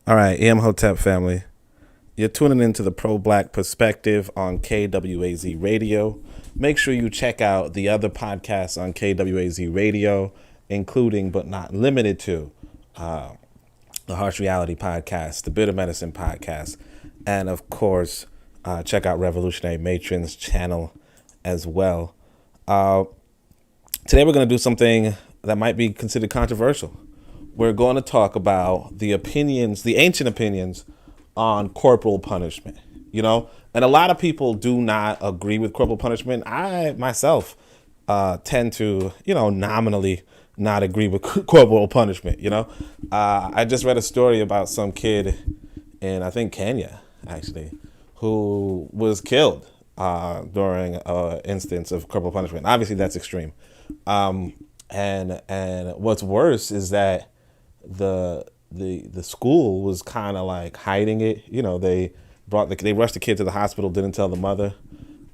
All right, Hotep family. You're tuning into the pro-black perspective on KWAZ Radio. Make sure you check out the other podcasts on KWAZ Radio, including but not limited to the Harsh Reality Podcast, the Bitter Medicine Podcast, and of course, check out Revolutionary Matron's channel as well. Today we're going to do something that might be considered controversial. We're going to talk about the opinions, the ancient opinions on corporal punishment, and a lot of people do not agree with corporal punishment. I myself tend to, nominally not agree with corporal punishment. I just read a story about some kid in, I think, Kenya, actually, who was killed during an instance of corporal punishment. Obviously, that's extreme. And what's worse is that the school was kind of like hiding it. They rushed the kid to the hospital, didn't tell the mother,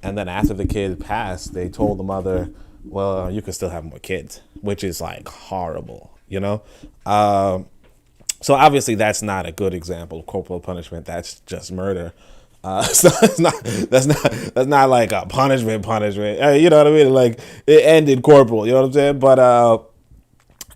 and then after the kid passed, they told the mother, well, you can still have more kids, which is like horrible. So obviously that's not a good example of corporal punishment. That's just murder. So that's not like a punishment. You know what I mean? Like, it ended corporal. You know what I'm saying? But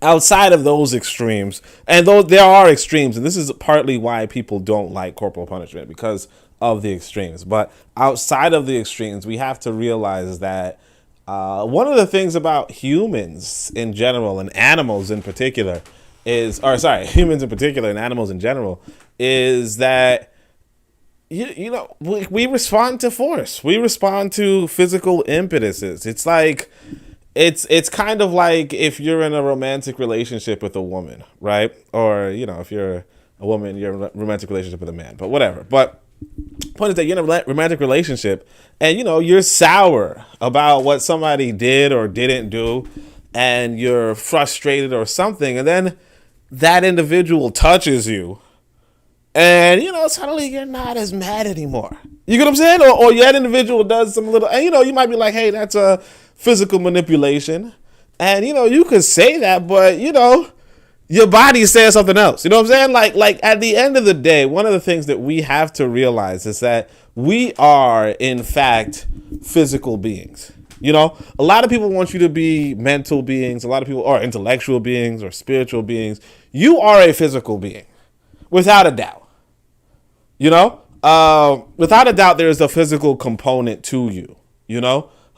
outside of those extremes, and though there are extremes, and this is partly why people don't like corporal punishment, because of the extremes. But outside of the extremes, we have to realize that one of the things about humans in general and animals in particular humans in particular and animals in general, is that we respond to force. We respond to physical impetuses. It's like it's kind of like if you're in a romantic relationship with a woman, right? Or, if you're a woman, you're in a romantic relationship with a man, but whatever. But point is that you're in a romantic relationship and, you're sour about what somebody did or didn't do, and you're frustrated or something. And then that individual touches you, and, suddenly you're not as mad anymore. You get what I'm saying? Or that individual does some little, and, you might be like, hey, that's a physical manipulation. And, you could say that, but, your body says something else. You know what I'm saying? Like at the end of the day, one of the things that we have to realize is that we are, in fact, physical beings. A lot of people want you to be mental beings. A lot of people are intellectual beings or spiritual beings. You are a physical being, without a doubt. Without a doubt, there's a physical component to you.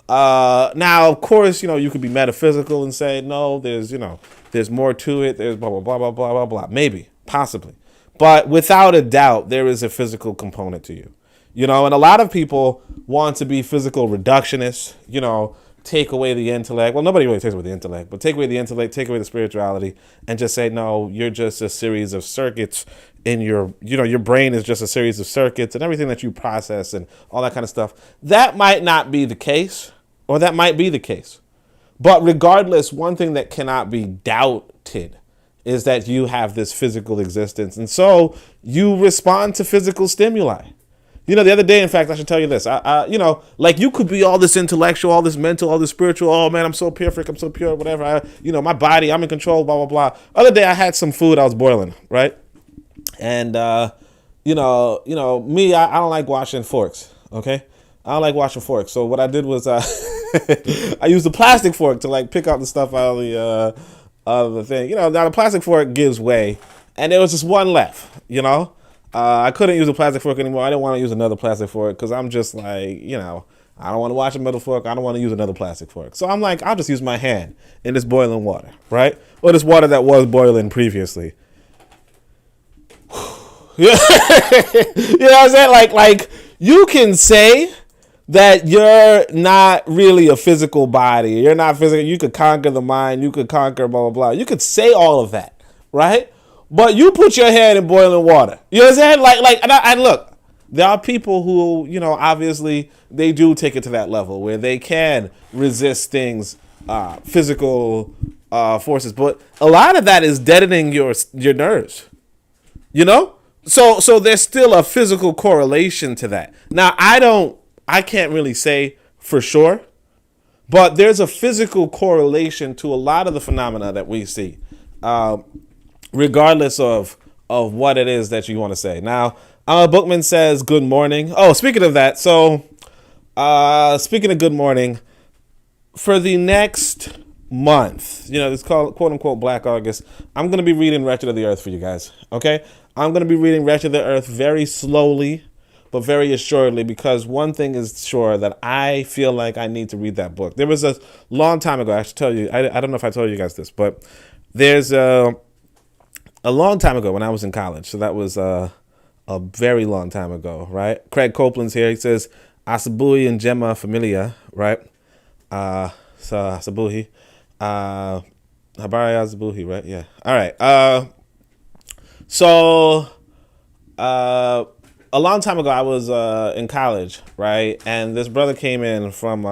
Now, of course, you could be metaphysical and say, no, there's more to it. There's blah, blah, blah, blah, blah, blah, blah. Maybe, possibly. But without a doubt, there is a physical component to you. And a lot of people want to be physical reductionists, take away the intellect. Well, nobody really takes away the intellect, but take away the intellect, take away the spirituality, and just say, no, you're just a series of circuits in your brain is just a series of circuits and everything that you process and all that kind of stuff. That might not be the case, or that might be the case. But regardless, one thing that cannot be doubted is that you have this physical existence. And so you respond to physical stimuli. The other day, in fact, I should tell you this. Like, you could be all this intellectual, all this mental, all this spiritual. Oh man, I'm so perfect, I'm so pure, whatever. My body, I'm in control, blah, blah, blah. Other day, I had some food I was boiling, right? And me, I don't like washing forks. Okay, I don't like washing forks. So what I did was I used a plastic fork to like pick out the stuff out of the thing. Now the plastic fork gives way, and there was just one left. I couldn't use a plastic fork anymore. I didn't want to use another plastic fork because I'm just like, I don't want to wash a metal fork. I don't want to use another plastic fork. So I'm like, I'll just use my hand in this boiling water, right? Or this water that was boiling previously. You know what I'm saying? Like you can say that you're not really a physical body. You're not physical. You could conquer the mind. You could conquer blah, blah, blah. You could say all of that, right? But you put your hand in boiling water. You know what I'm saying? And look, there are people who, obviously they do take it to that level where they can resist things, physical forces. But a lot of that is deadening your nerves, So there's still a physical correlation to that. Now, I can't really say for sure, but there's a physical correlation to a lot of the phenomena that we see. Regardless of of what it is that you want to say. Now, Bookman says good morning. Oh, speaking of that, so speaking of good morning, for the next month, it's called quote unquote Black August, I'm going to be reading Wretched of the Earth for you guys. Okay? I'm going to be reading Wretched of the Earth very slowly, but very assuredly, because one thing is sure, that I feel like I need to read that book. There was a long time ago, I should tell you, I don't know if I told you guys this, but there's a long time ago when I was in college. So that was a very long time ago, right? Craig Copeland's here. He says, Asabuhi and Gemma Familia, right? So Asabuhi. Habari Asabuhi, right? Yeah. All right. So a long time ago, I was in college, right? And this brother came in from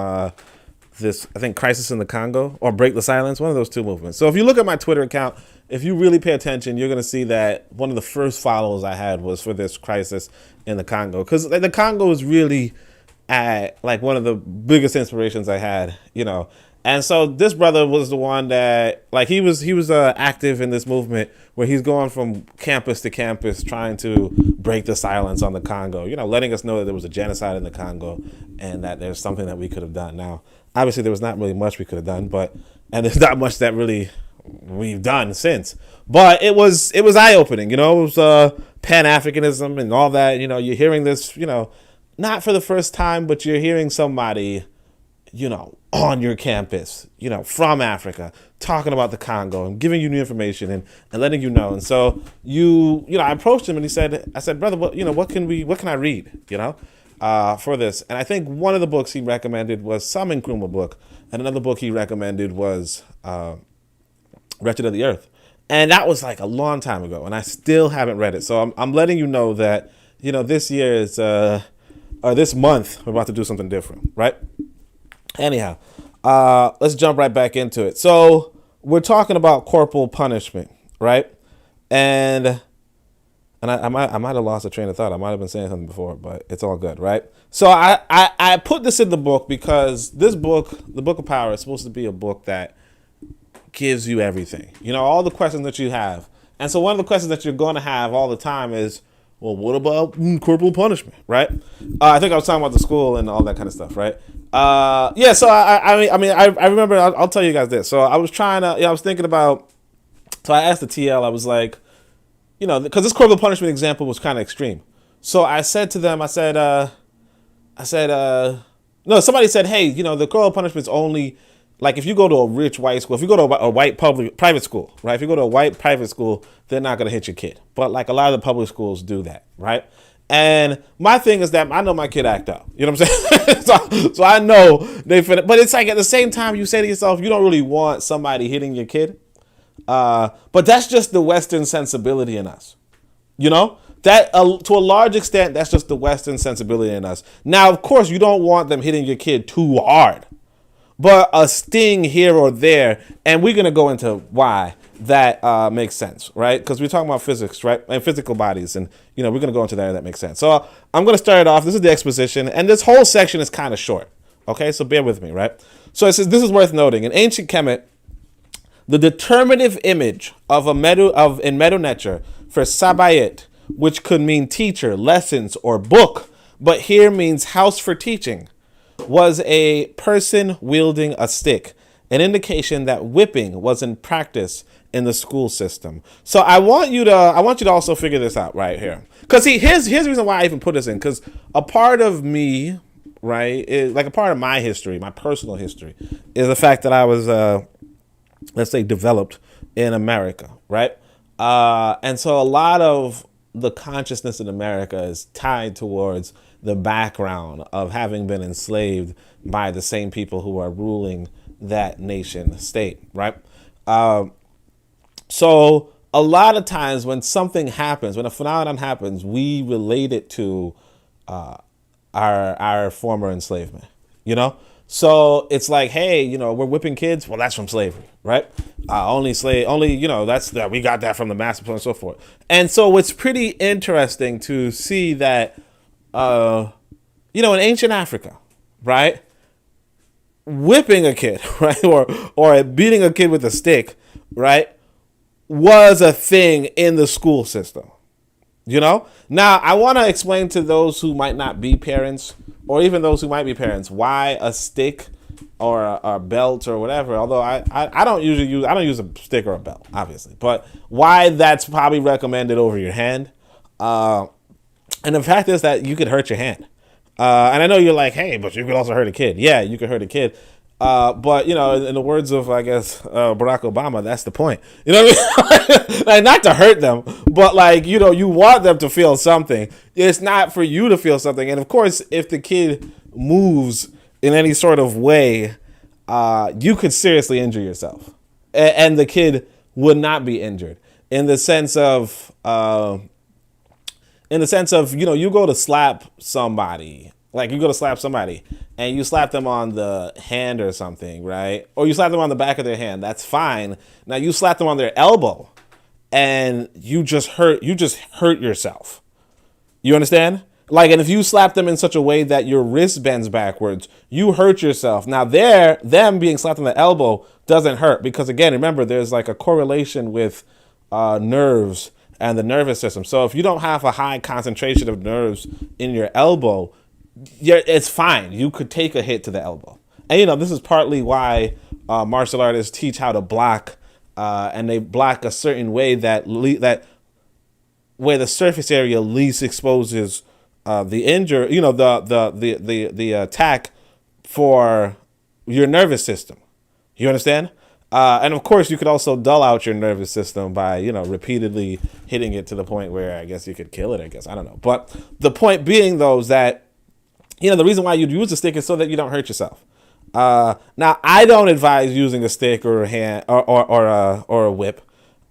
this, I think, Crisis in the Congo or Break the Silence, one of those two movements. So if you look at my Twitter account, if you really pay attention, you're going to see that one of the first follows I had was for this Crisis in the Congo. Because the Congo is really at like one of the biggest inspirations I had, And so this brother was the one that, like, he was active in this movement where he's going from campus to campus trying to break the silence on the Congo, letting us know that there was a genocide in the Congo and that there's something that we could have done. Now, obviously, there was not really much we could have done, and there's not much that really we've done since. But it was eye-opening, it was Pan-Africanism and all that. You're hearing this, not for the first time, but you're hearing somebody, on your campus, from Africa, talking about the Congo and giving you new information and letting you know. And so I approached him and I said, brother, what can I read, for this? And I think one of the books he recommended was some Nkrumah book, and another book he recommended was Wretched of the Earth. And that was like a long time ago, and I still haven't read it. So I'm letting you know that, this year is, or this month, we're about to do something different, right? Anyhow, let's jump right back into it. So we're talking about corporal punishment, right? And I might have lost a train of thought. I might have been saying something before, but it's all good, right? So I put this in the book because this book, the Book of Power, is supposed to be a book that gives you everything. All the questions that you have. And so one of the questions that you're going to have all the time is, well, what about corporal punishment, right? I think I was talking about the school and all that kind of stuff, right? Yeah. So I remember. I'll tell you guys this. So I was I was thinking about. So I asked the TL. I was like, because this corporal punishment example was kind of extreme. So I said to them, no. Somebody said, hey, the corporal punishment is only like if you go to a rich white school, if you go to a white private school, right? If you go to a white private school, they're not going to hit your kid. But like a lot of the public schools do that, right? And my thing is that I know my kid act up. You know what I'm saying? so I know they fit. But it's like at the same time, you say to yourself, you don't really want somebody hitting your kid. But that's just the Western sensibility in us. That to a large extent, that's just the Western sensibility in us. Now, of course, you don't want them hitting your kid too hard. But a sting here or there, and we're going to go into why that makes sense, right? Because we're talking about physics, right? And physical bodies, and, we're going to go into that makes sense. So I'm going to start it off. This is the exposition, and this whole section is kind of short, okay? So bear with me, right? So it says, this is worth noting. In ancient Kemet, the determinative image in Medu Neter for Sabayit, which could mean teacher, lessons, or book, but here means house for teaching, was a person wielding a stick, an indication that whipping was in practice in the school system. So I want you to also figure this out right here. Because here's the reason why I even put this in. Because a part of me, right, is like a part of my history, my personal history, is the fact that I was, let's say, developed in America, right? And so a lot of the consciousness in America is tied towards the background of having been enslaved by the same people who are ruling that nation state, right? So a lot of times when something happens, when a phenomenon happens, we relate it to our former enslavement, So it's like, hey, we're whipping kids. Well, that's from slavery, right? Only, we got that from the master and so forth. And so it's pretty interesting to see that, in ancient Africa, right, whipping a kid, right, or beating a kid with a stick, right, was a thing in the school system. You know? Now, I want to explain to those who might not be parents, or even those who might be parents, why a stick or a belt or whatever, although I don't use a stick or a belt, obviously, but why that's probably recommended over your hand. And the fact is that you could hurt your hand. And I know you're like, hey, but you could also hurt a kid. Yeah, you could hurt a kid. But, you know, in the words of, I guess, Barack Obama, that's the point. You know what I mean? Like, not to hurt them, but, like, you know, you want them to feel something. It's not for you to feel something. And, of course, if the kid moves in any sort of way, you could seriously injure yourself. And the kid would not be injured in the sense of, you know, you go to slap somebody. Like, you go to slap somebody and you slap them on the hand or something, right? Or you slap them on the back of their hand. That's fine. Now you slap them on their elbow and you just hurt yourself. You understand? Like, and if you slap them in such a way that your wrist bends backwards, you hurt yourself. Now them being slapped on the elbow doesn't hurt because, again, remember, there's like a correlation with nerves and the nervous system. So if you don't have a high concentration of nerves in your elbow, it's fine. You could take a hit to the elbow. And, you know, this is partly why martial artists teach how to block, and they block a certain way that where the surface area least exposes the injury, you know, the attack for your nervous system. You understand? And of course, you could also dull out your nervous system by, you know, repeatedly hitting it to the point where I guess you could kill it. I guess, I don't know. But the point being, though, is that, you know, the reason why you'd use a stick is so that you don't hurt yourself. Now, I don't advise using a stick or a hand or a whip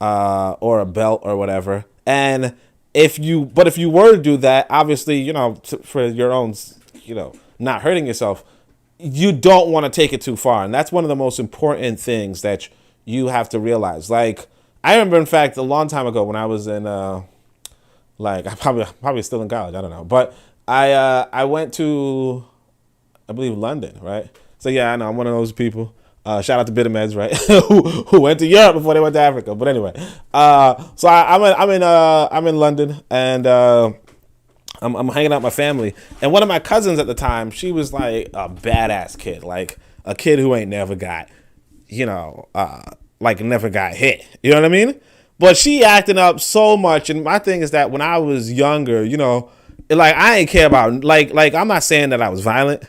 or a belt or whatever. And if you were to do that, obviously, you know, for your own, you know, not hurting yourself, you don't want to take it too far. And that's one of the most important things that you have to realize. Like, I remember, in fact, a long time ago when I was in, like, I probably still in college, I don't know. But I went to, I believe, London, right? So, yeah, I know, I'm one of those people. Shout out to Bitameds, right? who went to Europe before they went to Africa. But anyway, so I'm in London, and I'm hanging out with my family. And one of my cousins at the time, she was like a badass kid, like a kid who ain't never got, you know, like never got hit. You know what I mean? But she acting up so much. And my thing is that when I was younger, you know, like, I ain't care about, like I'm not saying that I was violent,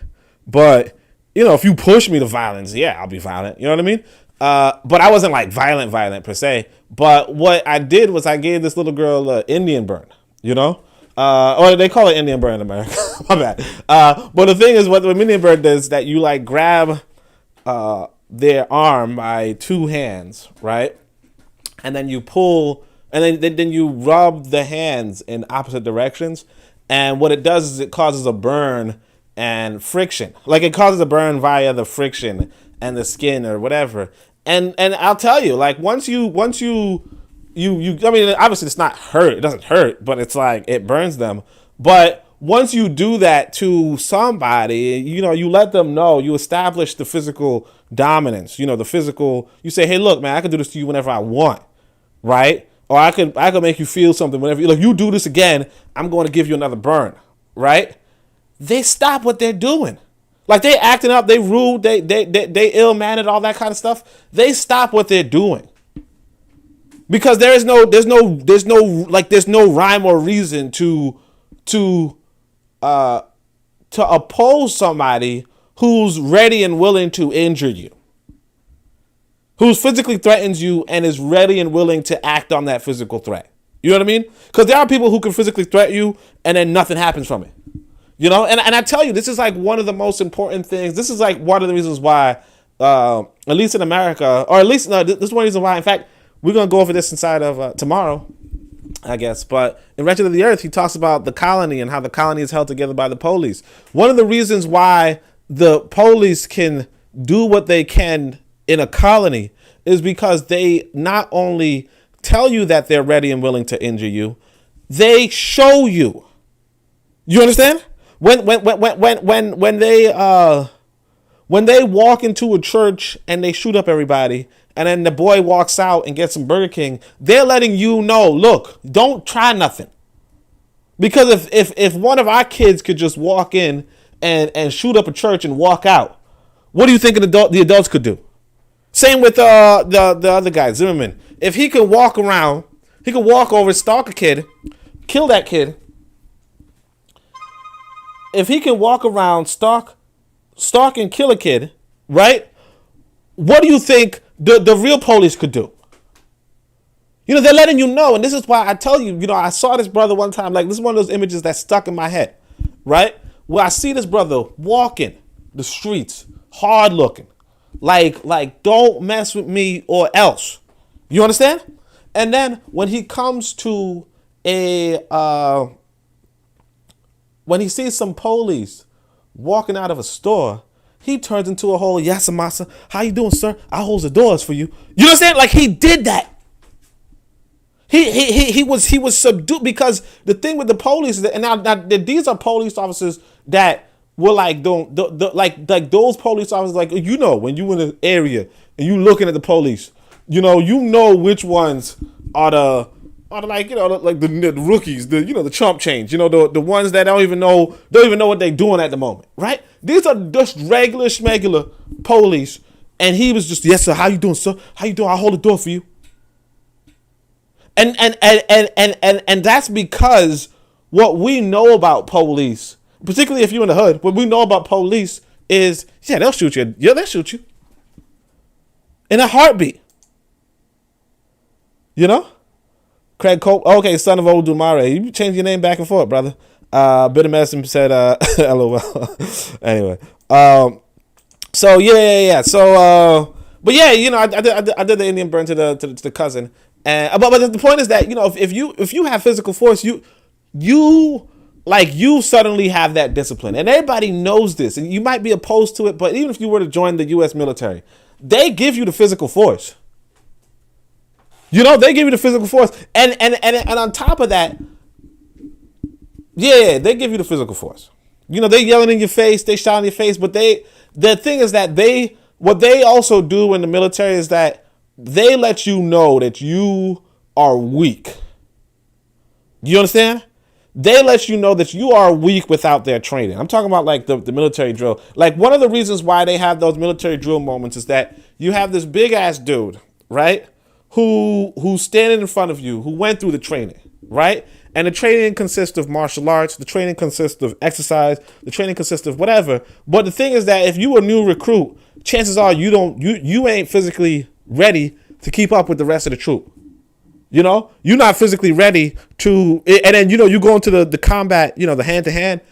but, you know, if you push me to violence, yeah, I'll be violent. You know what I mean? But I wasn't like violent per se. But what I did was I gave this little girl an Indian burn, you know? Or they call it Indian burn in America. My bad. But the thing is, what the Indian burn does is that you like grab their arm by two hands, right? And then you pull, and then you rub the hands in opposite directions. And what it does is it causes a burn and friction. Like, it causes a burn via the friction and the skin or whatever. And I'll tell you, like, once you I mean, obviously it's not hurt. It doesn't hurt, but it's like it burns them. But once you do that to somebody, you know, you let them know, you establish the physical dominance, you know, the physical, you say, hey, look, man, I can do this to you whenever I want, right? Or I could make you feel something whenever you do this again, I'm going to give you another burn, right? They stop what they're doing. Like, they acting up, they rude, they ill-mannered, all that kind of stuff. They stop what they're doing. Because there's no rhyme or reason to oppose somebody who's ready and willing to injure you, who's physically threatens you and is ready and willing to act on that physical threat. You know what I mean? Because there are people who can physically threaten you and then nothing happens from it. You know, and I tell you, this is like one of the most important things. This is like one of the reasons why, at least in America, or at least, no, this is one reason why, in fact, we're going to go over this inside of tomorrow, I guess. But in Wretched of the Earth, he talks about the colony and how the colony is held together by the police. One of the reasons why the police can do what they can in a colony is because they not only tell you that they're ready and willing to injure you, they show you. You understand? When they walk into a church and they shoot up everybody and then the boy walks out and gets some Burger King, they're letting you know, look, don't try nothing. Because if one of our kids could just walk in and shoot up a church and walk out, what do you think the adults could do? Same with the other guy, Zimmerman. If he could walk around, he could walk over, stalk a kid, kill that kid. If he can walk around, stalk and kill a kid, right? What do you think the real police could do? You know, they're letting you know, and this is why I tell you, you know, I saw this brother one time, like this is one of those images that stuck in my head, right? Where I see this brother walking the streets, hard looking, like don't mess with me or else. You understand? And then when he comes to when he sees some police walking out of a store, he turns into a whole Yasamasa. How you doing, sir? I hold the doors for you. You understand? Like he did that. He was subdued, because the thing with the police is that, and now these are police officers that were like like those police officers, like, you know, when you in an area and you looking at the police, you know which ones are the like, you know, like the rookies, the chump change, the ones that don't even know what they're doing at the moment, right? These are just regular schmegular police, and he was just, yes sir, how you doing, sir? How you doing? I'll hold the door for you. And that's because what we know about police, particularly if you're in the hood, what we know about police is, yeah, they'll shoot you. Yeah, they'll shoot you in a heartbeat. You know? Craig Cope, okay, son of old Dumare. You change your name back and forth, brother. Bitter Medicine said, LOL. Anyway. So yeah. So, but yeah, I did the Indian burn to the cousin. And but the point is that, if you have physical force, you suddenly have that discipline, and everybody knows this, and you might be opposed to it, but even if you were to join the U.S. military, they give you the physical force. They give you the physical force, and on top of that, yeah, they give you the physical force. They yelling in your face, they shout in your face, but the thing is that what they also do in the military is that they let you know that you are weak. You understand? They let you know that you are weak without their training. I'm talking about like the military drill. Like, one of the reasons why they have those military drill moments is that you have this big ass dude, right? Who's standing in front of you, who went through the training, right? And the training consists of martial arts. The training consists of exercise. The training consists of whatever. But the thing is that if you a new recruit, chances are you ain't physically ready to keep up with the rest of the troop. You're not physically ready to, and then you go into the combat, the hand-to-hand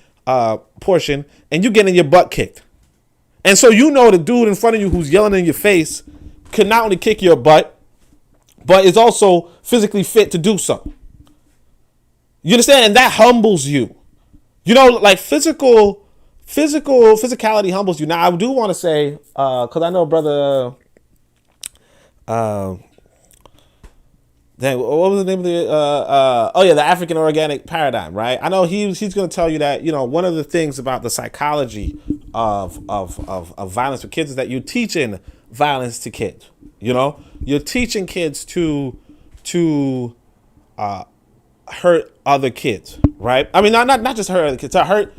portion, and you getting your butt kicked. And so the dude in front of you who's yelling in your face can not only kick your butt, but is also physically fit to do so. You understand? And that humbles you. Like physicality humbles you. Now, I do want to say, because I know brother, what was the name of the African organic paradigm, right? I know he's going to tell you that, one of the things about the psychology of violence for kids is that you're teaching violence to kids. You're teaching kids to hurt other kids, right? I mean, not just hurt other kids, to hurt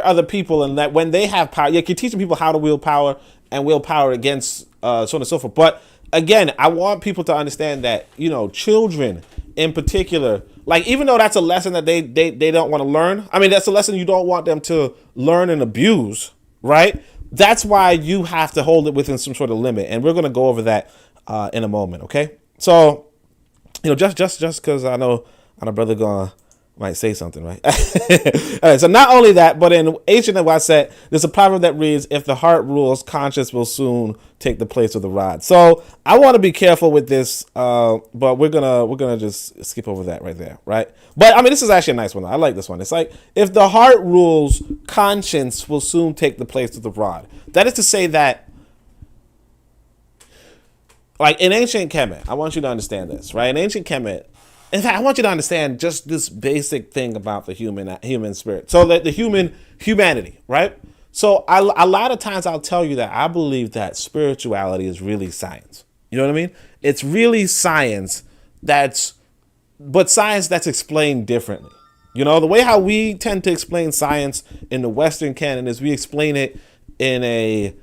other people, and that when they have power, you're teaching people how to wield power and wield power against so on and so forth. But again, I want people to understand that, children in particular, like, even though that's a lesson that they don't want to learn, I mean, that's a lesson you don't want them to learn and abuse, right? That's why you have to hold it within some sort of limit. And we're going to go over that in a moment, okay? So, just because I know our brother might say something, right? All right, so not only that, but in ancient Onitaset, there's a proverb that reads, if the heart rules, conscience will soon take the place of the rod. So I want to be careful with this, but we're gonna just skip over that right there, right? But I mean, this is actually a nice one. I like this one. It's like, if the heart rules, conscience will soon take the place of the rod. That is to say that, like, in ancient Kemet, I want you to understand this, right? In ancient Kemet, in fact, I want you to understand just this basic thing about the human spirit. So that the humanity, right? So a lot of times I'll tell you that I believe that spirituality is really science. You know what I mean? It's really science but science that's explained differently. You know, the way how we tend to explain science in the Western canon is we explain it in a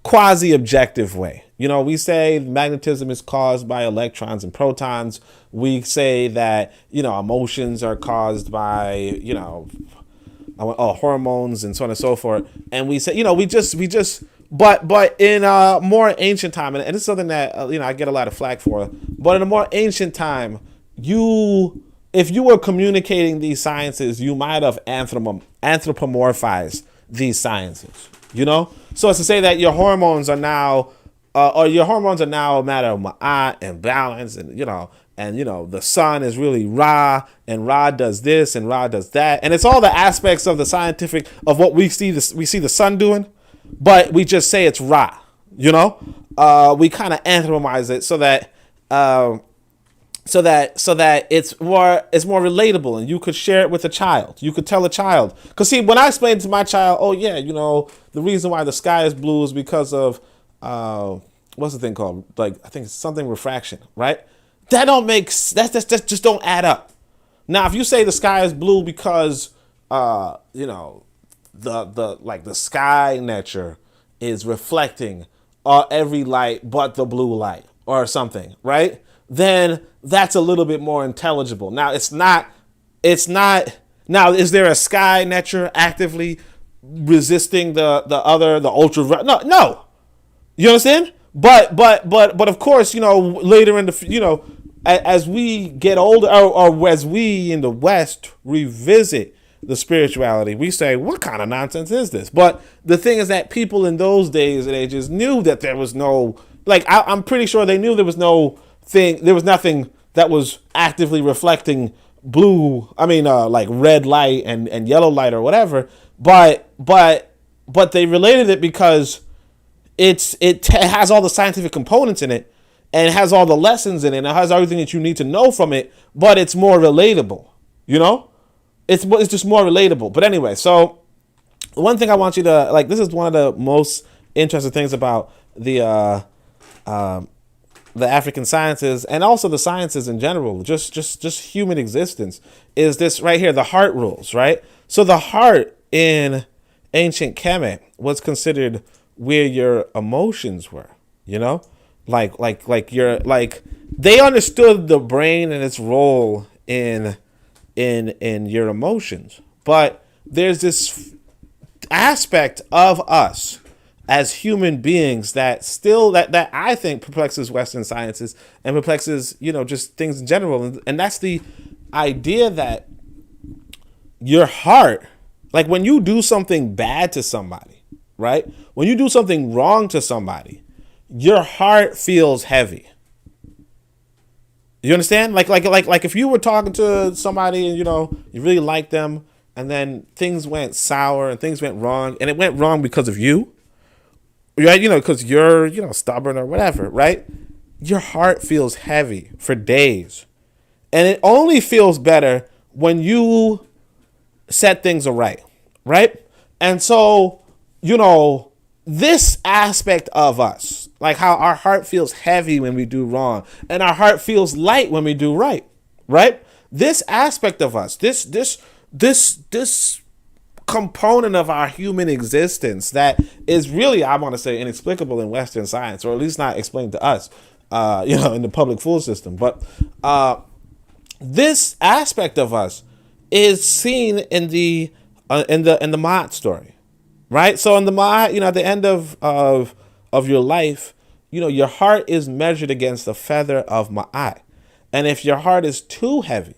quasi objective way. You know, we say magnetism is caused by electrons and protons. We say that, you know, emotions are caused by, you know, hormones and so on and so forth. And we say, you know, but in a more ancient time, and it's something that, you know, I get a lot of flack for, but in a more ancient time, if you were communicating these sciences, you might have anthropomorphized these sciences, you know? So it's to say that your hormones are now a matter of ma'at and balance, and you know, the sun is really Ra, and Ra does this and Ra does that. And it's all the aspects of the scientific of what we see the sun doing, but we just say it's Ra, you know? We kind of anthropomorphize it so that it's more relatable, and you could share it with a child. You could tell a child. Because see, when I explain to my child, oh yeah, you know, the reason why the sky is blue is because of what's the thing called? Like, I think it's something refraction, right? That just don't add up. Now, if you say the sky is blue because you know, the sky nature is reflecting every light but the blue light or something, right? Then that's a little bit more intelligible. Now it's not now, is there a sky nature actively resisting the ultra? No. You understand? But of course, you know, later in the, you know, as we get older, or as we in the West revisit the spirituality, we say, what kind of nonsense is this? But the thing is that people in those days and ages knew that there was no, like, I'm pretty sure they knew there was nothing that was actively reflecting blue, like red light and yellow light or whatever, but they related it because it has all the scientific components in it, and it has all the lessons in it, and it has everything that you need to know from it, but it's more relatable, you know? It's just more relatable. But anyway, so one thing I want you to, like, this is one of the most interesting things about the African sciences, and also the sciences in general, just human existence, is this right here, the heart rules, right? So the heart in ancient Kemet was considered where your emotions were, you know? Like they understood the brain and its role in your emotions. But there's this aspect of us as human beings that still that I think perplexes Western sciences and perplexes, you know, just things in general. And that's the idea that your heart, like when you do something bad to somebody, right? When you do something wrong to somebody, your heart feels heavy. You understand? Like if you were talking to somebody and, you know, you really like them, and then things went sour and things went wrong, and it went wrong because of you, right? You know, because you're, you know, stubborn or whatever, right? Your heart feels heavy for days. And it only feels better when you set things right, right? And so, you know, this aspect of us, like how our heart feels heavy when we do wrong and our heart feels light when we do right, right? This aspect of us, this component of our human existence that is really, I want to say, inexplicable in Western science, or at least not explained to us, you know, in the public school system. But this aspect of us is seen in the Ma'at story, right? So in the Ma'at, you know, at the end of your life, you know, your heart is measured against the feather of Ma'at. And if your heart is too heavy,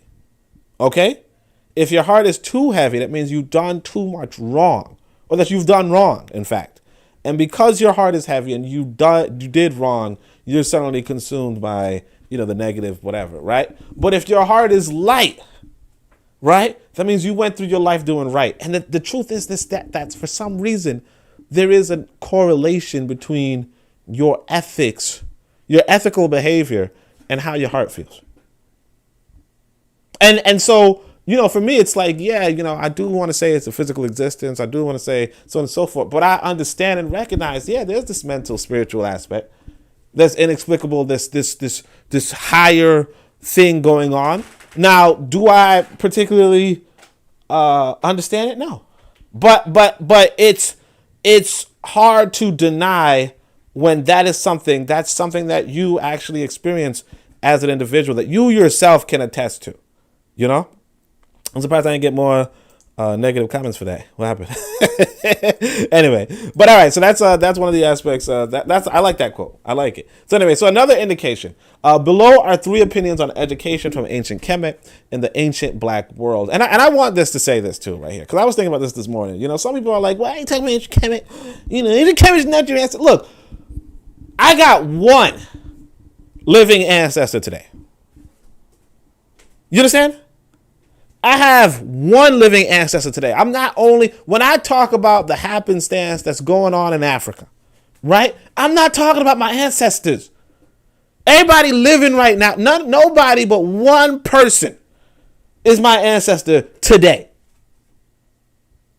okay? If your heart is too heavy, that means you've done too much wrong, or that you've done wrong, in fact. And because your heart is heavy and you did wrong, you're suddenly consumed by, you know, the negative, whatever, right? But if your heart is light, right, that means you went through your life doing right. And the truth is that for some reason, there is a correlation between your ethics, your ethical behavior, and how your heart feels. And so For me, it's like, yeah, I do want to say it's a physical existence. I do want to say so on and so forth. But I understand and recognize, yeah, there's this mental, spiritual aspect that's inexplicable. This higher thing going on. Now, do I particularly understand it? No, but it's hard to deny when that's something that you actually experience as an individual, that you yourself can attest to. I'm surprised I didn't get more negative comments for that. What happened? Anyway, but all right. So that's one of the aspects. That's I like that quote. I like it. So anyway, so another indication. Below are 3 opinions on education from ancient Kemet in the ancient Black world. And I want this to say this too right here, because I was thinking about this morning. Some people are like, well, I ain't talking about ancient Kemet. Ancient Kemet is not your answer. Look, I got one living ancestor today. You understand? I have one living ancestor today. I'm not only, when I talk about the happenstance that's going on in Africa, right? I'm not talking about my ancestors. Everybody living right now, nobody but one person is my ancestor today.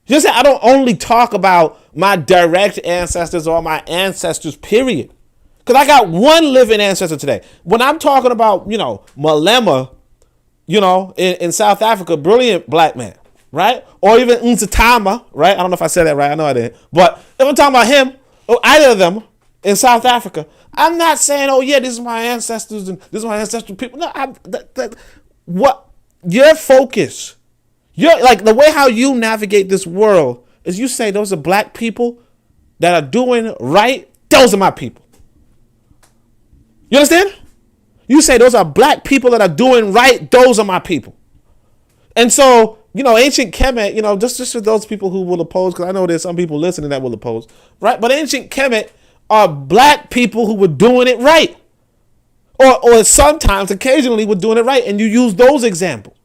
You understand? I don't only talk about my direct ancestors or my ancestors, period. Because I got one living ancestor today. When I'm talking about, Malema, in South Africa, brilliant Black man, right? Or even Onitaset, right? I don't know if I said that right. I know I didn't. But if I'm talking about him or either of them in South Africa, I'm not saying, oh yeah, this is my ancestors and this is my ancestral people. No, what your focus, like the way how you navigate this world is you say those are Black people that are doing right. Those are my people. You understand? You say those are Black people that are doing right. Those are my people. And so, ancient Kemet, just for those people who will oppose, because I know there's some people listening that will oppose, right? But ancient Kemet are Black people who were doing it right. Or sometimes, occasionally, were doing it right. And you use those examples.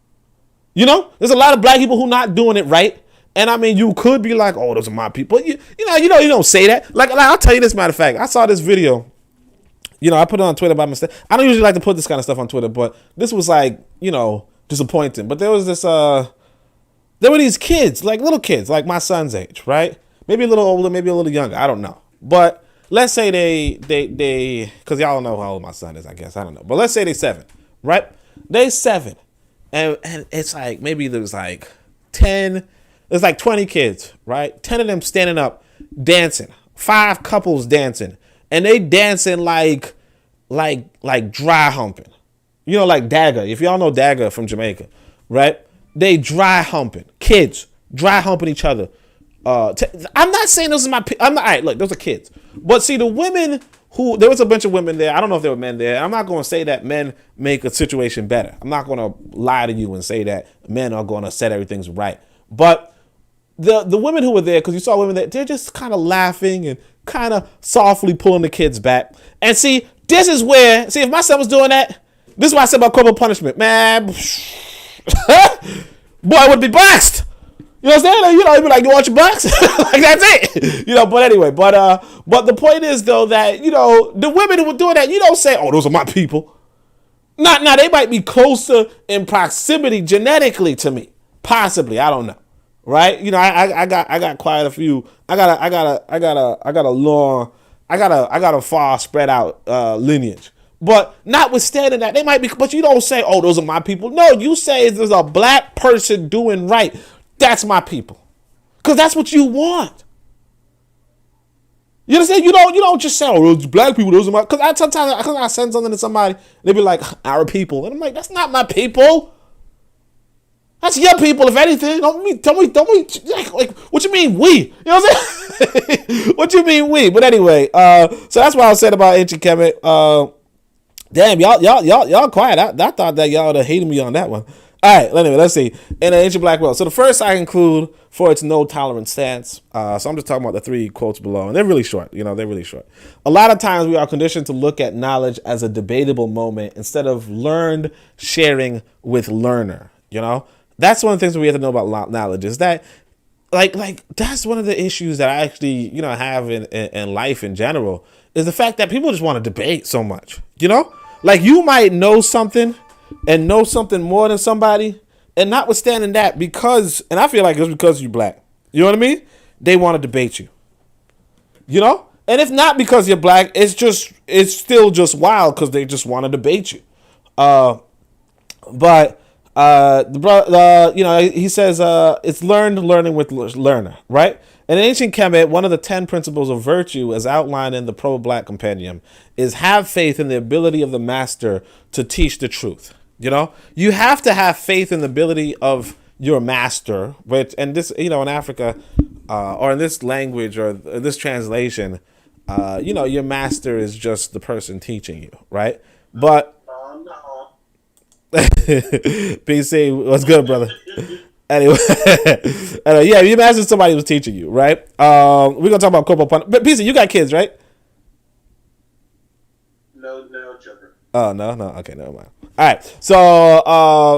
There's a lot of Black people who not doing it right. And I mean, you could be like, oh, those are my people. You don't say that. Like I'll tell you this, matter of fact, I saw this video. I put it on Twitter by mistake. I don't usually like to put this kind of stuff on Twitter, but this was like, disappointing. But there was this, there were these kids, like little kids, like my son's age, right? Maybe a little older, maybe a little younger. I don't know. But let's say they, because y'all know how old my son is, I guess. I don't know. But let's say they're 7, right? They're 7. And it's like, maybe there's like 10, there's like 20 kids, right? 10 of them standing up, dancing. 5 couples dancing. And they dancing like dry humping. Like dagger. If y'all know dagger from Jamaica, right? They dry humping. Kids dry humping each other. I'm not saying those are my all right, look, those are kids. But see, the women there was a bunch of women there. I don't know if there were men there. I'm not going to say that men make a situation better. I'm not going to lie to you and say that men are going to set everything right. But the women who were there, because you saw women there, they're just kind of laughing and kind of softly pulling the kids back. And see, this is where, if my son was doing that, this is what I said about corporal punishment. Man, boy, I would be boxed. You know what I'm saying? You'd be like, you want your box? Like, that's it. But anyway, but the point is, though, that, the women who were doing that, you don't say, oh, those are my people. Now, they might be closer in proximity genetically to me. Possibly. I don't know. Right? I got quite a few. I got a far spread out lineage. But notwithstanding that, they might be, but you don't say, oh, those are my people. No, you say there's a Black person doing right. That's my people. Because that's what you want. You understand? You don't just say, oh, those Black people, those are my, because sometimes I send something to somebody, they be like, our people. And I'm like, that's not my people. That's your people, if anything. Don't we, like, what you mean we? You know what I'm saying? What you mean we? But anyway, so that's what I was saying about ancient Kemet. Damn, y'all quiet. I thought that y'all would have hated me on that one. All right, anyway, let's see. In the ancient Black world. So the first I include for its no tolerance stance. So I'm just talking about the 3 quotes below. And they're really short. They're really short. A lot of times we are conditioned to look at knowledge as a debatable moment instead of learned sharing with learner. That's one of the things that we have to know about knowledge is that, like that's one of the issues that I actually, have in life in general is the fact that people just want to debate so much, Like you might know something and know something more than somebody, And notwithstanding that, and I feel like it's because you're black. You know what I mean? They want to debate you. You know? And if not because you're black, it's still just wild because they just want to debate you. But he says it's learning with learner, right? In ancient Kemet, one of the 10 principles of virtue, as outlined in the pro-black compendium, is have faith in the ability of the master to teach the truth. You know, you have to have faith in the ability of your master, and this, in Africa, or in this language or this translation, your master is just the person teaching you, right? But PC, what's good, brother? Anyway, yeah, you imagine somebody was teaching you, right? We're gonna talk about corporal punishment. But PC, you got kids, right? No children. Oh no, okay, never mind. All right, so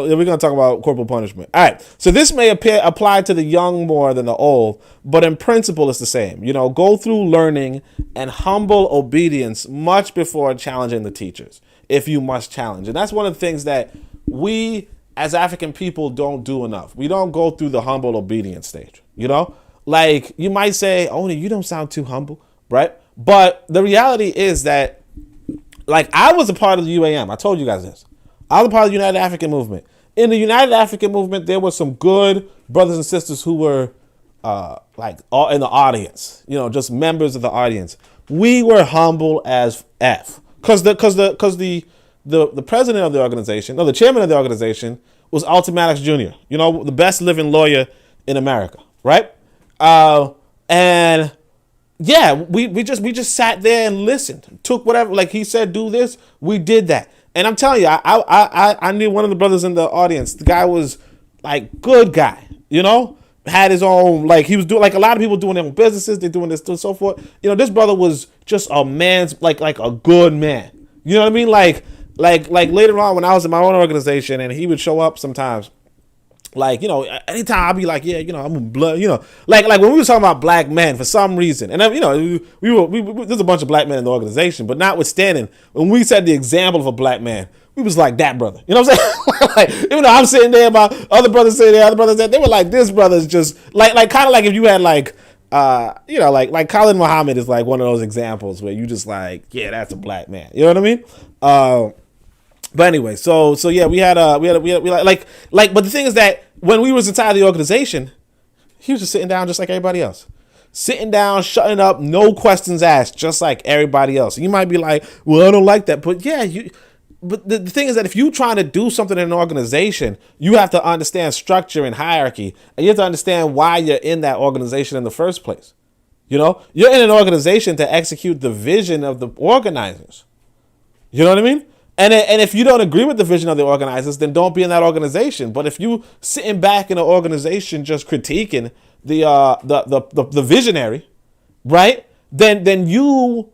we're gonna talk about corporal punishment. All right, so this may apply to the young more than the old, but in principle, it's the same. Go through learning and humble obedience much before challenging the teachers, if you must challenge. And that's one of the things that we as African people don't do enough. We don't go through the humble obedience stage. Like you might say, Oni, you don't sound too humble, right? But the reality is that, like, I was a part of the UAM. I told you guys this. I was a part of the United African Movement. In the United African Movement, there were some good brothers and sisters who were all in the audience, just members of the audience. We were humble as F. Because the president of the organization, the chairman of the organization, was Alton Maddox Jr., the best living lawyer in America, right? And yeah, we just sat there and listened, took whatever, like he said, do this, we did that. And I'm telling you, I knew one of the brothers in the audience. The guy was like good guy, had his own, like he was doing, like a lot of people doing their own businesses, they're doing this and so forth. This brother was just a man's, like a good man. You know what I mean? Like later on when I was in my own organization and he would show up sometimes, like, anytime I'd be like, yeah, I'm a blood, like when we were talking about black men for some reason, and we there's a bunch of black men in the organization, but notwithstanding, when we said the example of a black man, we was like that brother, you know what I'm saying? Like, even though I'm sitting there, my other brothers sitting there, other brothers there, they were like, this brother's just like kind of like if you had like, like Khalid Muhammad is like one of those examples where you just like, yeah, that's a black man, you know what I mean? But anyway, so yeah, we had but the thing is that when we was inside the organization, he was just sitting down just like everybody else. Sitting down, shutting up, no questions asked, just like everybody else. You might be like, well, I don't like that. But yeah, but the thing is that if you're trying to do something in an organization, you have to understand structure and hierarchy, and you have to understand why you're in that organization in the first place. You're in an organization to execute the vision of the organizers. You know what I mean? And if you don't agree with the vision of the organizers, then don't be in that organization. But if you sitting back in an organization just critiquing the visionary, right? Then you're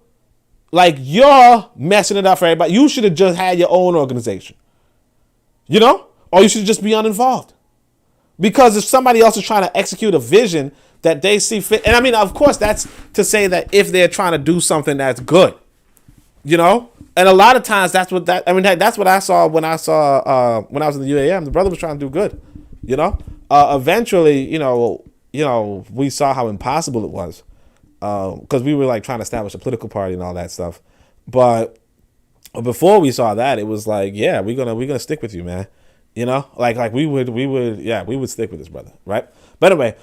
messing it up for everybody. You should have just had your own organization, or you should just be uninvolved. Because if somebody else is trying to execute a vision that they see fit, and I mean, of course, that's to say that if they're trying to do something that's good, And a lot of times that's what I saw when I was in the UAM. The brother was trying to do good, Eventually, we saw how impossible it was, because we were like trying to establish a political party and all that stuff. But before we saw that, it was like, yeah, we're gonna stick with you, man. Like we would stick with this brother, right? But anyway.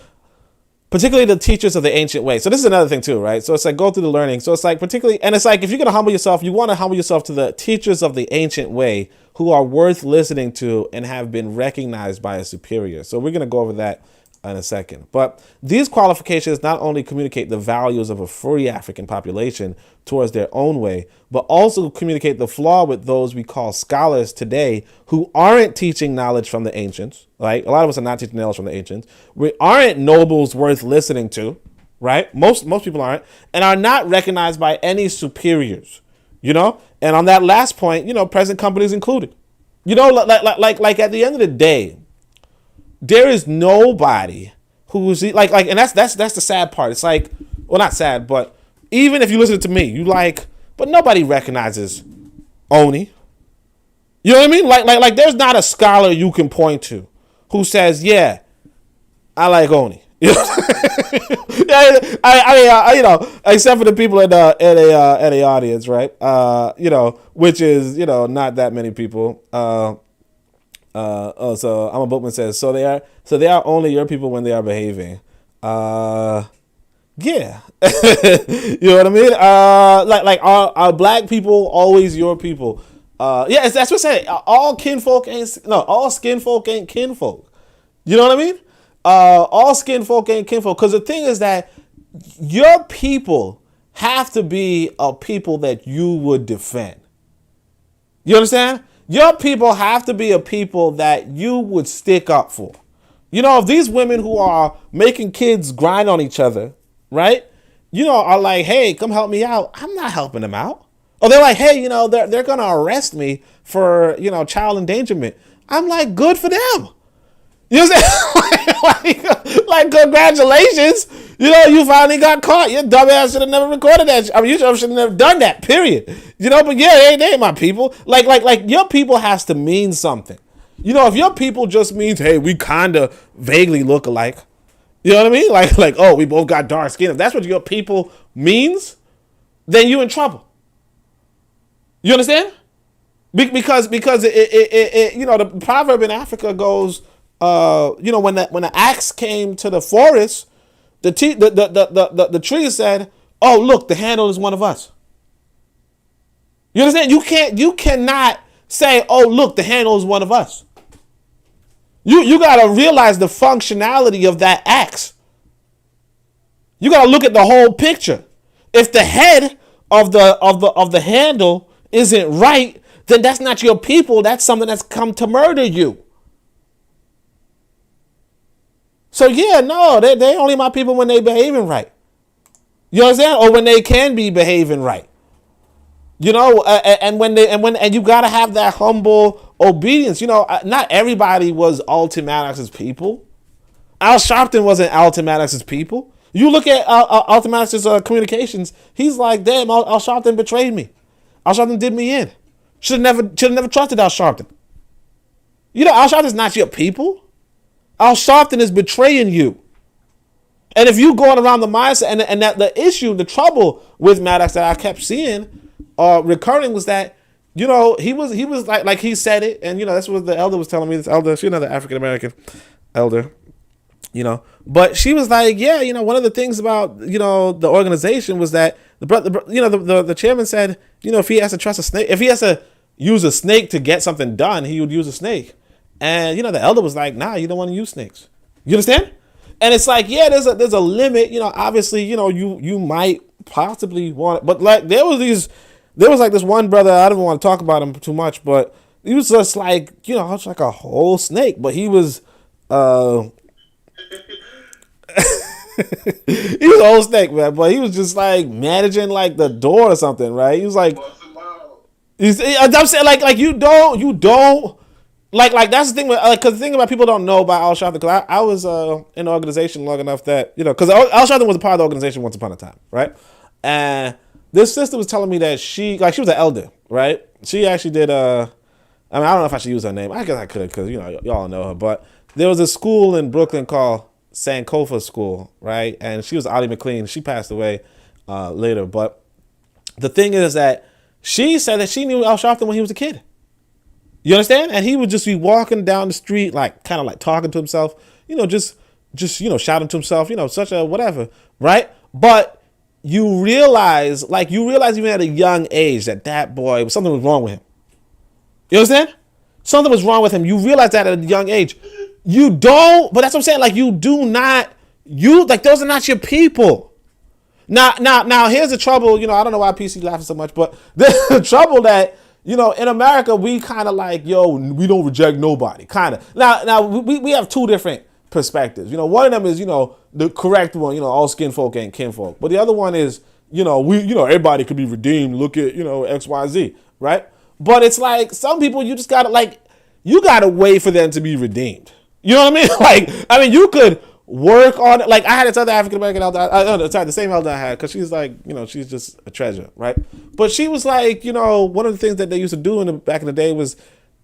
Particularly the teachers of the ancient way. So this is another thing too, right? So it's like go through the learning. So it's like and it's like if you're going to humble yourself, you want to humble yourself to the teachers of the ancient way who are worth listening to and have been recognized by a superior. So we're going to go over that in a second. But these qualifications not only communicate the values of a free African population towards their own way, but also communicate the flaw with those we call scholars today who aren't teaching knowledge from the ancients. Like a lot of us are not teaching knowledge from the ancients. We aren't nobles worth listening to, right? Most people aren't, and are not recognized by any superiors, And on that last point, present companies included, like at the end of the day, there is nobody who's like, and that's the sad part. It's like, well, not sad, but even if you listen to me, but nobody recognizes Oni. You know what I mean? Like there's not a scholar you can point to who says, yeah, I like Oni. You know, you know, except for the people in the audience, right? You know, which is, you know, not that many people. So I'm a bookman says, so they are only your people when they are behaving. Yeah. You know what I mean? Like are black people always your people? Yeah, that's what I say. All skin folk ain't kinfolk. You know what I mean? All skin folk ain't kinfolk. Because the thing is that your people have to be a people that you would defend. You understand? Your people have to be a people that you would stick up for. You know, if these women who are making kids grind on each other, right? You know, are like, hey, come help me out. I'm not helping them out. Or they're like, hey, you know, they're going to arrest me for, you know, child endangerment. I'm like, good for them. You know what I'm saying? like, congratulations. You know, you finally got caught. Your dumbass should have never recorded that. I mean, you should have never done that, period. You know, but yeah, they ain't my people. Like your people has to mean something. You know, if your people just means, hey, we kind of vaguely look alike. You know what I mean? Like, oh, we both got dark skin. If that's what your people means, then you in trouble. You understand? Because it you know, the proverb in Africa goes, you know, when the axe came to the forest, the tree said, oh, look, the handle is one of us. You understand? You cannot say, oh, look, the handle is one of us. You got to realize the functionality of that axe. You got to look at the whole picture. If the head of the handle isn't right, then that's not your people. That's something that's come to murder you. So yeah, no, they only my people when they behaving right. You understand? Or when they can be behaving right. You know, and you gotta have that humble obedience. You know, not everybody was Alton Maddox's people. Al Sharpton wasn't Alton Maddox's people. You look at Alton Maddox's communications. He's like, damn, Al Sharpton betrayed me. Al Sharpton did me in. Should have never trusted Al Sharpton. You know, Al Sharpton's not your people. Al Sharpton is betraying you. And if you going around the mindset, and that the issue, the trouble with Maddox that I kept seeing recurring was that, you know, he was like he said it, and you know, that's what the elder was telling me. This elder, she's another African American elder, you know, but she was like, yeah, you know, one of the things about, you know, the organization was that the chairman said, you know, if he has to trust a snake, if he has to use a snake to get something done, he would use a snake. And, you know, the elder was like, nah, you don't want to use snakes. You understand? And it's like, yeah, there's a limit, you know, obviously, you know, you might possibly want it. But like, there was like this one brother, I don't want to talk about him too much, but he was just like, you know, it's like a whole snake, but he was, he was a whole snake, man, but he was just like managing like the door or something, right? He was like, I'm saying like you don't. Like that's the thing, because the thing about people don't know about Al Sharpton, because I was in the organization long enough that, you know, because Al Sharpton was a part of the organization once upon a time, right? And this sister was telling me that she was an elder, right? She actually did, I don't know if I should use her name. I guess I could, because, you know, y'all know her. But there was a school in Brooklyn called Sankofa School, right? And she was Ollie McLean. She passed away later. But the thing is that she said that she knew Al Sharpton when he was a kid. You understand? And he would just be walking down the street, like kind of like talking to himself, you know, just you know, shouting to himself, you know, such a whatever, right? But you realize even at a young age that boy, something was wrong with him. You understand? Something was wrong with him. You realize that at a young age. You don't, but that's what I'm saying. Like, like, those are not your people. Now, here's the trouble. You know, I don't know why PC laughing so much, but the trouble that, you know, in America, we kind of like, yo, we don't reject nobody, kind of. Now we have two different perspectives. You know, one of them is, you know, the correct one, you know, all skin folk ain't kinfolk. But the other one is, you know, everybody could be redeemed. Look at, you know, X, Y, Z, right? But it's like, some people you just gotta, like, you gotta wait for them to be redeemed. You know what I mean? Like, I mean, you could work on it. Like, I had this other African American elder, the same elder I had, because she's like, you know, she's just a treasure, right? But she was like, you know, one of the things that they used to do back in the day was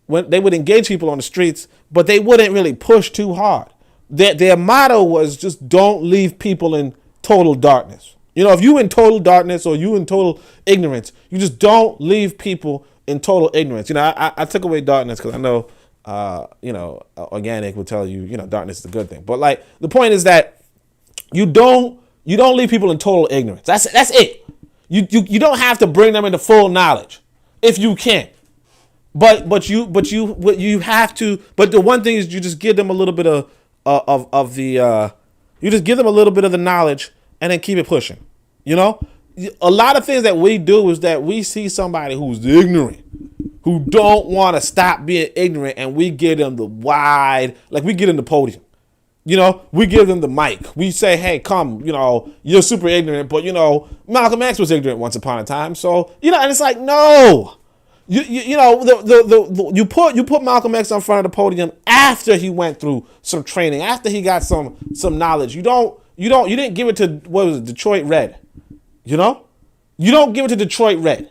when they would engage people on the streets, but they wouldn't really push too hard. Their motto was just don't leave people in total darkness. You know, if you in total darkness or you in total ignorance, you just don't leave people in total ignorance. You know, I took away darkness because I know, organic would tell you, darkness is a good thing. But like the point is that you don't leave people in total ignorance. That's it. You don't have to bring them into full knowledge if you can. But you have to. But the one thing is you just give them a little bit of the you just give them a little bit of the knowledge and then keep it pushing. You know, a lot of things that we do is that we see somebody who's ignorant, who don't want to stop being ignorant, and we give them the we give them the podium. You know, we give them the mic. We say, hey, come, you're super ignorant, but Malcolm X was ignorant once upon a time. So, and it's like, no. You put Malcolm X on front of the podium after he went through some training, after he got some knowledge. You didn't give it to, what was it, Detroit Red. You don't give it to Detroit Red.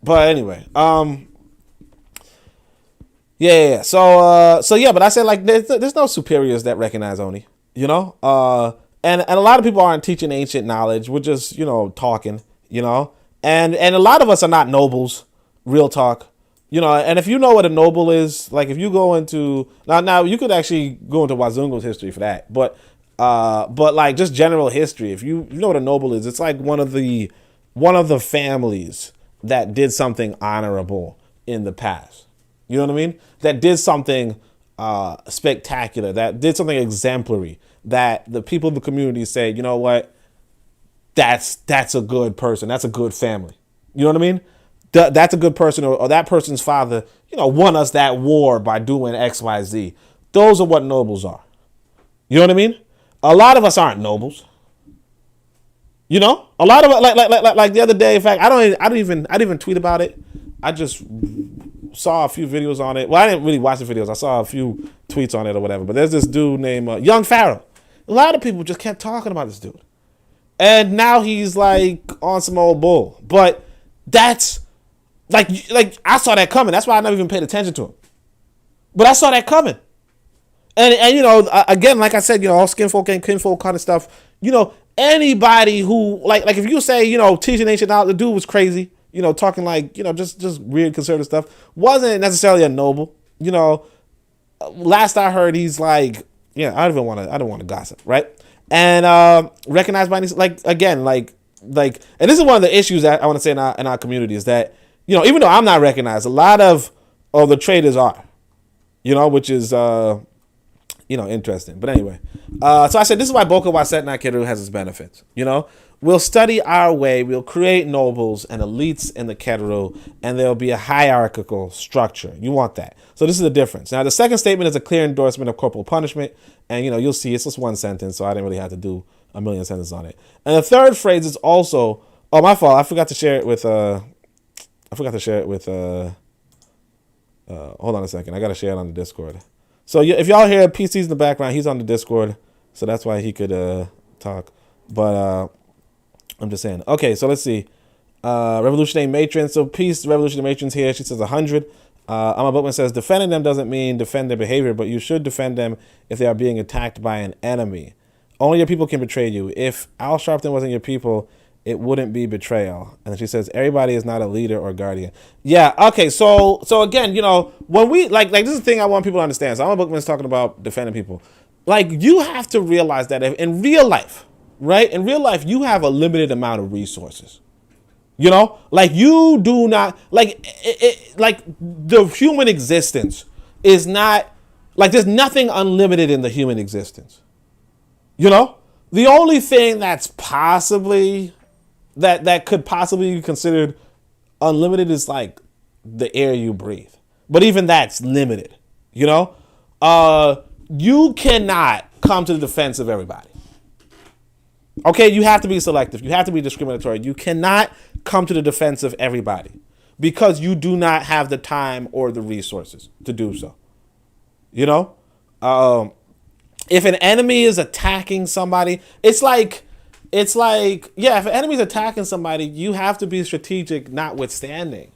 But anyway, yeah. So yeah, but I said like there's no superiors that recognize Oni, and a lot of people aren't teaching ancient knowledge. We're just talking, and a lot of us are not nobles. Real talk, And if you know what a noble is, like if you go into now you could actually go into Wazungu's history for that, but like just general history. If you know what a noble is, it's like one of the families that did something honorable in the past. You know what I mean? That did something spectacular, that did something exemplary, that the people of the community say, you know what, that's a good person, that's a good family. You know what I mean? That's a good person, or that person's father, won us that war by doing X, Y, Z. Those are what nobles are. You know what I mean? A lot of us aren't nobles. A lot of like the other day. In fact, I don't even tweet about it. I just saw a few videos on it. Well, I didn't really watch the videos. I saw a few tweets on it or whatever. But there's this dude named Young Pharaoh. A lot of people just kept talking about this dude, and now he's like on some old bull. But that's like I saw that coming. That's why I never even paid attention to him. But I saw that coming. And again, like I said, all skinfolk and kinfolk kind of stuff. Anybody who like if you say teaching ancient knowledge, the dude was crazy. Talking like just weird conservative stuff. Wasn't necessarily a noble. Last I heard, he's like I don't want to gossip, right? And recognized by and this is one of the issues that I want to say in our community is that even though I'm not recognized, a lot of the traders are, which is interesting. But anyway, so I said this is why Boko Waset Nakeru has its benefits. We'll study our way. We'll create nobles and elites in the Keteru, and there'll be a hierarchical structure. You want that. So this is the difference. Now, the second statement is a clear endorsement of corporal punishment, and you'll see it's just one sentence, so I didn't really have to do a million sentences on it. And the third phrase is also, my fault. I forgot to share it with. Hold on a second. I got to share it on the Discord. So if y'all hear PC's in the background, he's on the Discord, so that's why he could talk. But I'm just saying. Okay, so let's see. Revolutionary Matron. So Peace, Revolutionary Matron's here. She says 100. Amma Bookman says defending them doesn't mean defend their behavior, but you should defend them if they are being attacked by an enemy. Only your people can betray you. If Al Sharpton wasn't your people, it wouldn't be betrayal. And then she says everybody is not a leader or guardian. Yeah. Okay. So again, when we like this is the thing I want people to understand. So Amma Bookman's talking about defending people. Like you have to realize that in real life, right? In real life, you have a limited amount of resources. Like you do not like the human existence is not like there's nothing unlimited in the human existence. The only thing that's possibly that could possibly be considered unlimited is like the air you breathe. But even that's limited. You cannot come to the defense of everybody. Okay, you have to be selective. You have to be discriminatory. You cannot come to the defense of everybody because you do not have the time or the resources to do so. If an enemy is attacking somebody, it's like, if an enemy is attacking somebody, you have to be strategic, notwithstanding.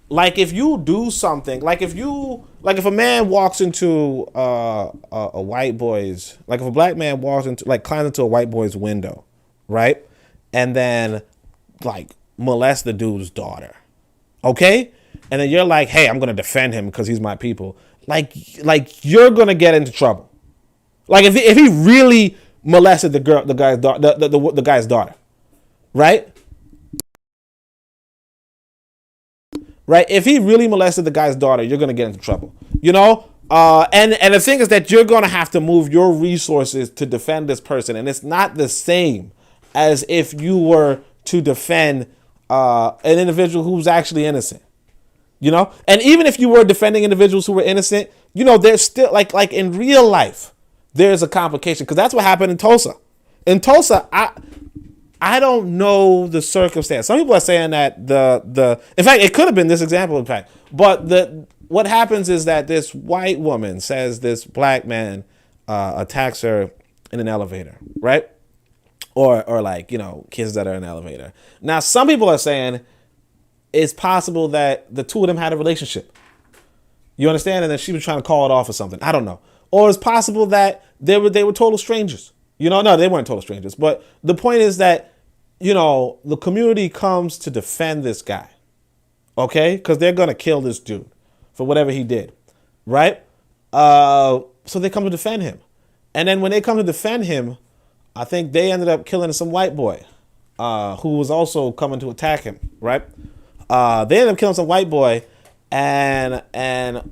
Like if you do something, like if a man walks into a white boy's, like if a black man walks into, like climbs into a white boy's window, right, and then like molest the dude's daughter, okay, and then you're like, hey, I'm gonna defend him because he's my people. Like you're gonna get into trouble. Like if he really molested the guy's daughter, right? Right? If he really molested the guy's daughter, you're gonna get into trouble. You know? And the thing is that you're gonna have to move your resources to defend this person, and it's not the same as if you were to defend an individual who's actually innocent. You know? And even if you were defending individuals who were innocent, you know, there's still like in real life, there's a complication, because that's what happened in Tulsa. In Tulsa, I don't know the circumstance. Some people are saying that in fact, it could have been this example, in fact. But what happens is that this white woman says this black man attacks her in an elevator, right? Or like, you know, kisses at her in an elevator. Now, some people are saying it's possible that the two of them had a relationship. You understand? And then she was trying to call it off or something. I don't know. Or it's possible that they were total strangers. You know, no, they weren't total strangers. But the point is that, you know, the community comes to defend this guy. Okay? Because they're going to kill this dude for whatever he did. Right? So they come to defend him. And then when they come to defend him, I think they ended up killing some white boy who was also coming to attack him. Right? They ended up killing some white boy. And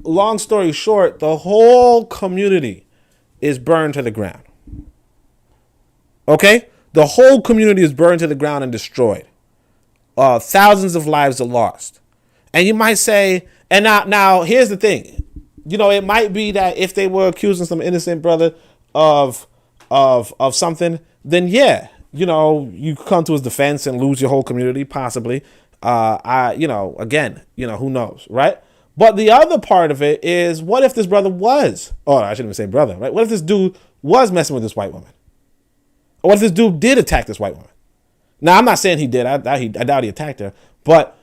long story short, the whole community is burned to the ground. Okay? The whole community is burned to the ground and destroyed. Thousands of lives are lost. And you might say, and now here's the thing. You know, it might be that if they were accusing some innocent brother of something, then yeah, you know, you come to his defense and lose your whole community, possibly. You know, again, you know, who knows, right? But the other part of it is, what if this brother was, or I shouldn't even say brother, right? What if this dude was messing with this white woman? Or what if this dude did attack this white woman? Now, I'm not saying he did. I doubt he attacked her. But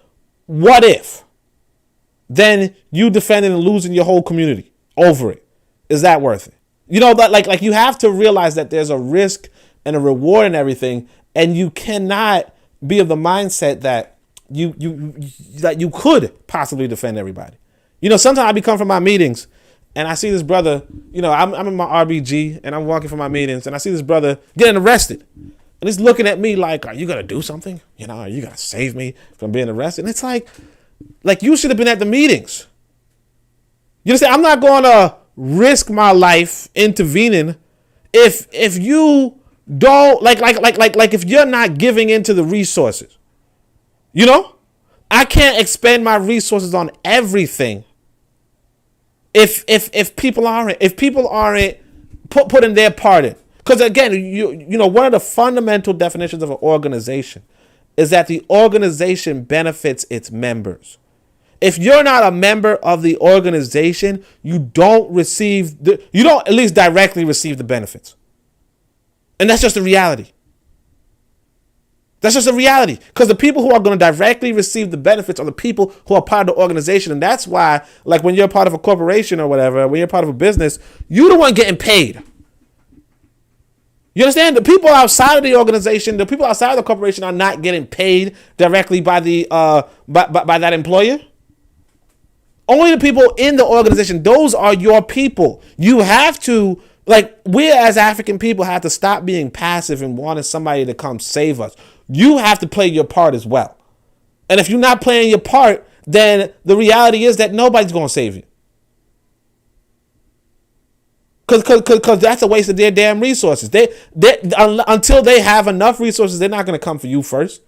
what if? Then you defending and losing your whole community over it. Is that worth it? You know, like you have to realize that there's a risk and a reward and everything, and you cannot be of the mindset that you could possibly defend everybody. You know, sometimes I be coming from my meetings and I see this brother, you know, I'm in my RBG and I'm walking from my meetings and I see this brother getting arrested. And he's looking at me like, are you going to do something? You know, are you going to save me from being arrested? And it's like you should have been at the meetings. You understand? I'm not going to risk my life intervening if you don't like if you're not giving into the resources. You know? I can't expend my resources on everything if people aren't putting their part in. Because again, you know, one of the fundamental definitions of an organization is that the organization benefits its members. If you're not a member of the organization, you don't at least directly receive the benefits. And that's just the reality. That's just a reality, because the people who are going to directly receive the benefits are the people who are part of the organization. And that's why, like, when you're part of a corporation or whatever, when you're part of a business, you're the one getting paid. You understand? The people outside of the organization, the people outside of the corporation are not getting paid directly by the by that employer. Only the people in the organization, those are your people. You have to, like, we as African people have to stop being passive and wanting somebody to come save us. You have to play your part as well. And if you're not playing your part, then the reality is that nobody's going to save you. Because that's a waste of their damn resources. They until they have enough resources, they're not going to come for you first.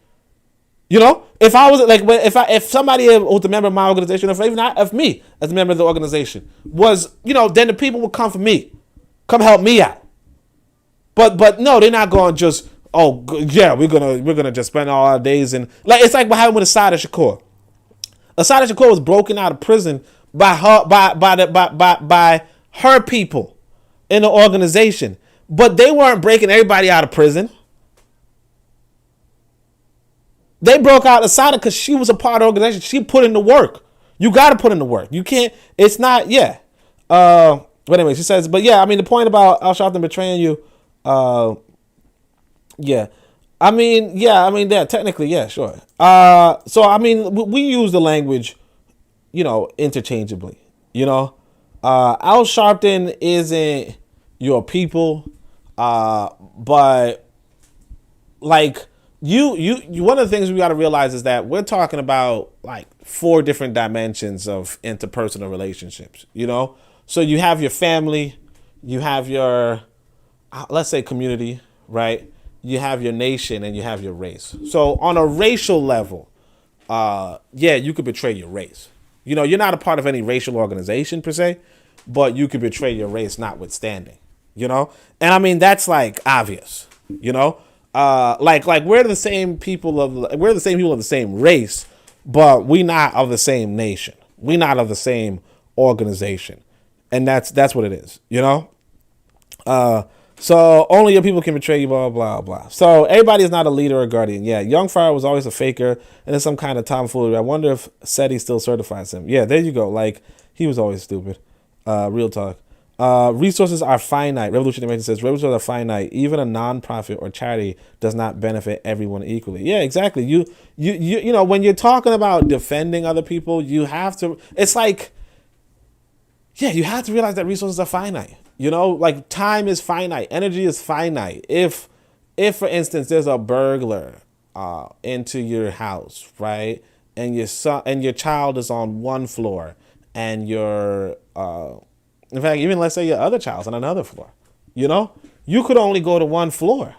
You know, if I was like, if somebody was a member of my organization, or even not of me as a member of the organization was, you know, then the people would come for me, come help me out. But no, they're not going to just, oh yeah, we're gonna just spend all our days in, like, it's like what happened with Assata Shakur. Assata Shakur was broken out of prison by her people in the organization, but they weren't breaking everybody out of prison. They broke out Assata because she was a part of the organization. She put in the work. You got to put in the work. You can't. It's not. Yeah. But anyway, she says. But yeah, I mean, the point about Al Sharpton betraying you. Yeah. I mean, yeah, technically, yeah, sure. So I mean, we use the language, interchangeably. Al Sharpton isn't your people, but like you one of the things we got to realize is that we're talking about like 4 different dimensions of interpersonal relationships. So you have your family, you have your let's say community, right? You have your nation and you have your race. So on a racial level, you could betray your race. You're not a part of any racial organization per se, but you could betray your race notwithstanding, And I mean, that's like obvious, like we're the same people of the same race, but we not of the same nation. We not of the same organization. And that's what it is, So only your people can betray you, blah, blah, blah. So everybody is not a leader or guardian. Yeah, Young Fire was always a faker and it's some kind of tomfoolery. I wonder if SETI still certifies him. Yeah, there you go. Like, he was always stupid. Real talk. Resources are finite. Revolutionary Nation says resources are finite. Even a non-profit or charity does not benefit everyone equally. Yeah, exactly. You when you're talking about defending other people, you have to, it's like, yeah, you have to realize that resources are finite. Like time is finite, energy is finite. If for instance there's a burglar into your house, right, and your child is on one floor, and your in fact even let's say your other child's on another floor, you could only go to one floor.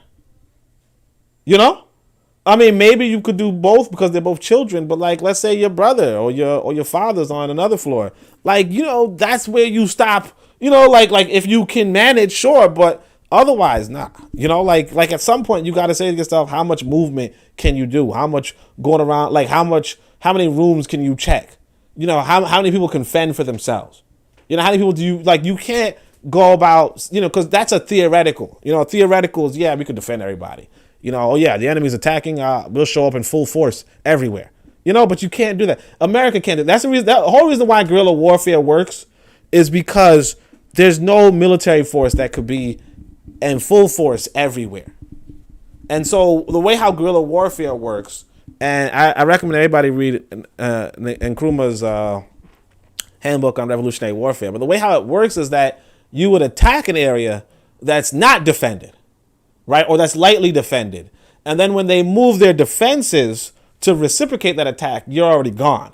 I mean, maybe you could do both because they're both children, but like, let's say your brother or your father's on another floor. Like, that's where you stop, like if you can manage, sure, but otherwise, nah. Like at some point you got to say to yourself, how much movement can you do? How much going around, like how many rooms can you check? How many people can fend for themselves? How many people do you, like, you can't go about, because that's a theoretical, theoretical is, yeah, we could defend everybody. Oh yeah, the enemy's attacking, we'll show up in full force everywhere. But you can't do that. America can't do that. That's the reason, the whole reason why guerrilla warfare works is because there's no military force that could be in full force everywhere. And so the way how guerrilla warfare works, and I recommend everybody read Nkrumah's handbook on revolutionary warfare, but the way how it works is that you would attack an area that's not defended, right? Or that's lightly defended. And then when they move their defenses to reciprocate that attack, you're already gone,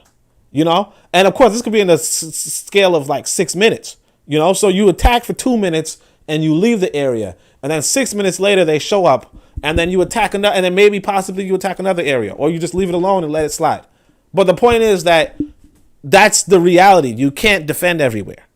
And of course, this could be in a scale of like 6 minutes, So you attack for 2 minutes and you leave the area. And then 6 minutes later, they show up and then you attack another, and then maybe possibly you attack another area, or you just leave it alone and let it slide. But the point is that that's the reality. You can't defend everywhere,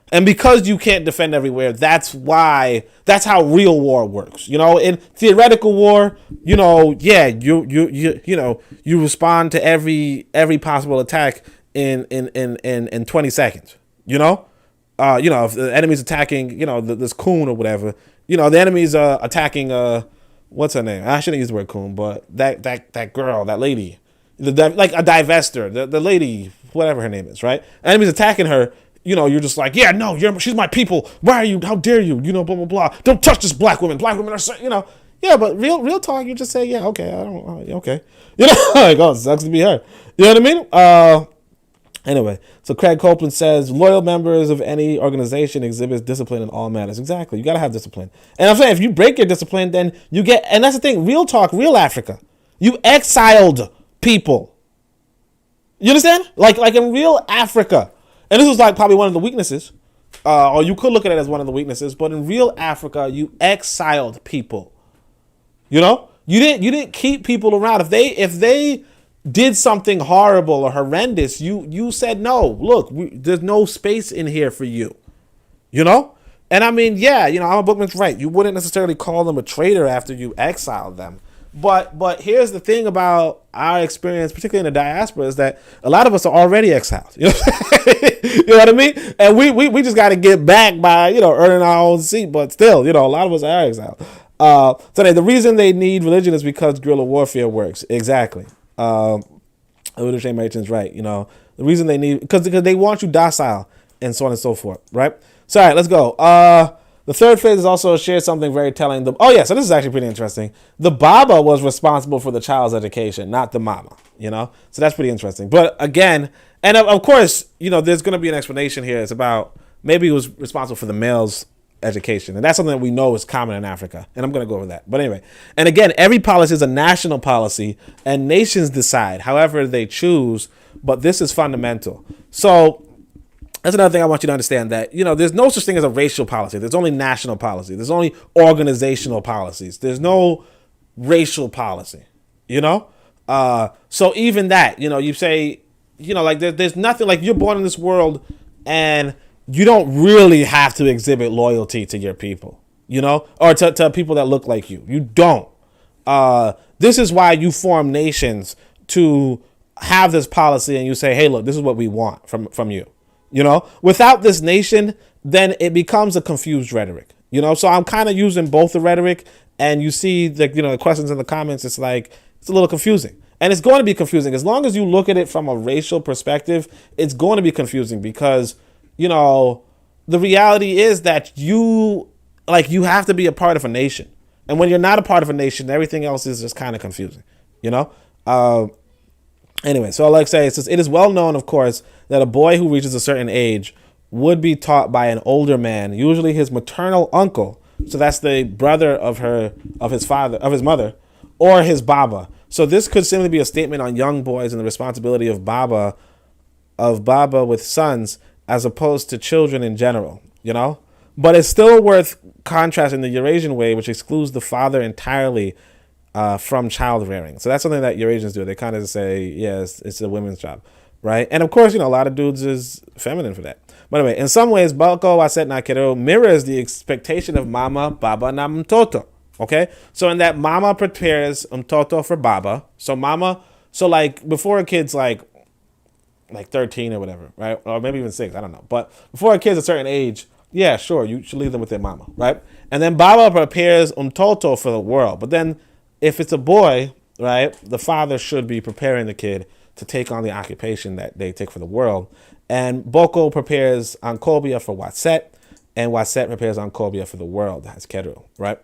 And because you can't defend everywhere, that's how real war works. In theoretical war, yeah, you respond to every possible attack in 20 seconds. If the enemy's attacking, this coon or whatever, the enemy's attacking what's her name? I shouldn't use the word coon, but that girl, that lady, like a divester, the lady, whatever her name is, right? Enemy's attacking her. You're just like, yeah, no, she's my people. Why are you? How dare you? Blah blah blah. Don't touch this black woman. Black women are, Yeah, but real talk, you just say, yeah, okay, I don't, okay. Like, oh, it sucks to be her. You know what I mean? Anyway, so Craig Copeland says, loyal members of any organization exhibits discipline in all matters. Exactly. You got to have discipline. And I'm saying, if you break your discipline, then you get, and that's the thing, real talk, real Africa. You exiled people. You understand? Like in real Africa. And this was like probably one of the weaknesses, or you could look at it as one of the weaknesses, but in real Africa, you exiled people. You didn't keep people around. If they did something horrible or horrendous, you said, no, look, there's no space in here for you, And I mean, yeah, Alma Bookman's right. You wouldn't necessarily call them a traitor after you exiled them. But here's the thing about our experience, particularly in the diaspora, is that a lot of us are already exiled. You know what I mean? And we just got to get back by, earning our own seat. But still, a lot of us are exiled. So the reason they need religion is because guerrilla warfare works. Exactly. Little Shane Merchant's right. The reason they need, because they want you docile and so on and so forth, right? So, all right, let's go. The third phase is also shared something very telling. So this is actually pretty interesting. The Baba was responsible for the child's education, not the mama, So that's pretty interesting. But again, and of course, there's going to be an explanation here. It's about maybe he was responsible for the male's education. And that's something that we know is common in Africa. And I'm going to go over that. But anyway, and again, every policy is a national policy and nations decide however they choose. But this is fundamental. So that's another thing I want you to understand, that, there's no such thing as a racial policy. There's only national policy. There's only organizational policies. There's no racial policy, So even that, you say, there's nothing, like, you're born in this world and you don't really have to exhibit loyalty to your people, or to people that look like you. You don't. This is why you form nations, to have this policy, and you say, hey, look, this is what we want from you. Without this nation, then it becomes a confused rhetoric, so I'm kind of using both the rhetoric, and you see the questions in the comments. It's like, it's a little confusing, and it's going to be confusing as long as you look at it from a racial perspective. It's going to be confusing because, the reality is that you have to be a part of a nation. And when you're not a part of a nation, everything else is just kind of confusing, Anyway, so like I say, it is well known, of course, that a boy who reaches a certain age would be taught by an older man, usually his maternal uncle. So that's the brother of his mother, or his baba. So this could simply be a statement on young boys and the responsibility of baba with sons, as opposed to children in general, But it's still worth contrasting the Eurasian way, which excludes the father entirely from child rearing. So that's something that Eurasians do. They kind of say, yes, it's a women's job, right? And of course, a lot of dudes is feminine for that. But anyway, in some ways, Balko Waset Nakero mirrors the expectation of mama, baba, na mtoto. Okay? So in that, mama prepares mtoto for baba. So like before a kid's like 13 or whatever, right? Or maybe even 6, I don't know. But before a kid's a certain age, yeah, sure, you should leave them with their mama, right? And then baba prepares mtoto for the world. But then if it's a boy, right, the father should be preparing the kid to take on the occupation that they take for the world. And Boko prepares Ankobia for Waset, and Waset prepares Ankobia for the world. That's Keru, right?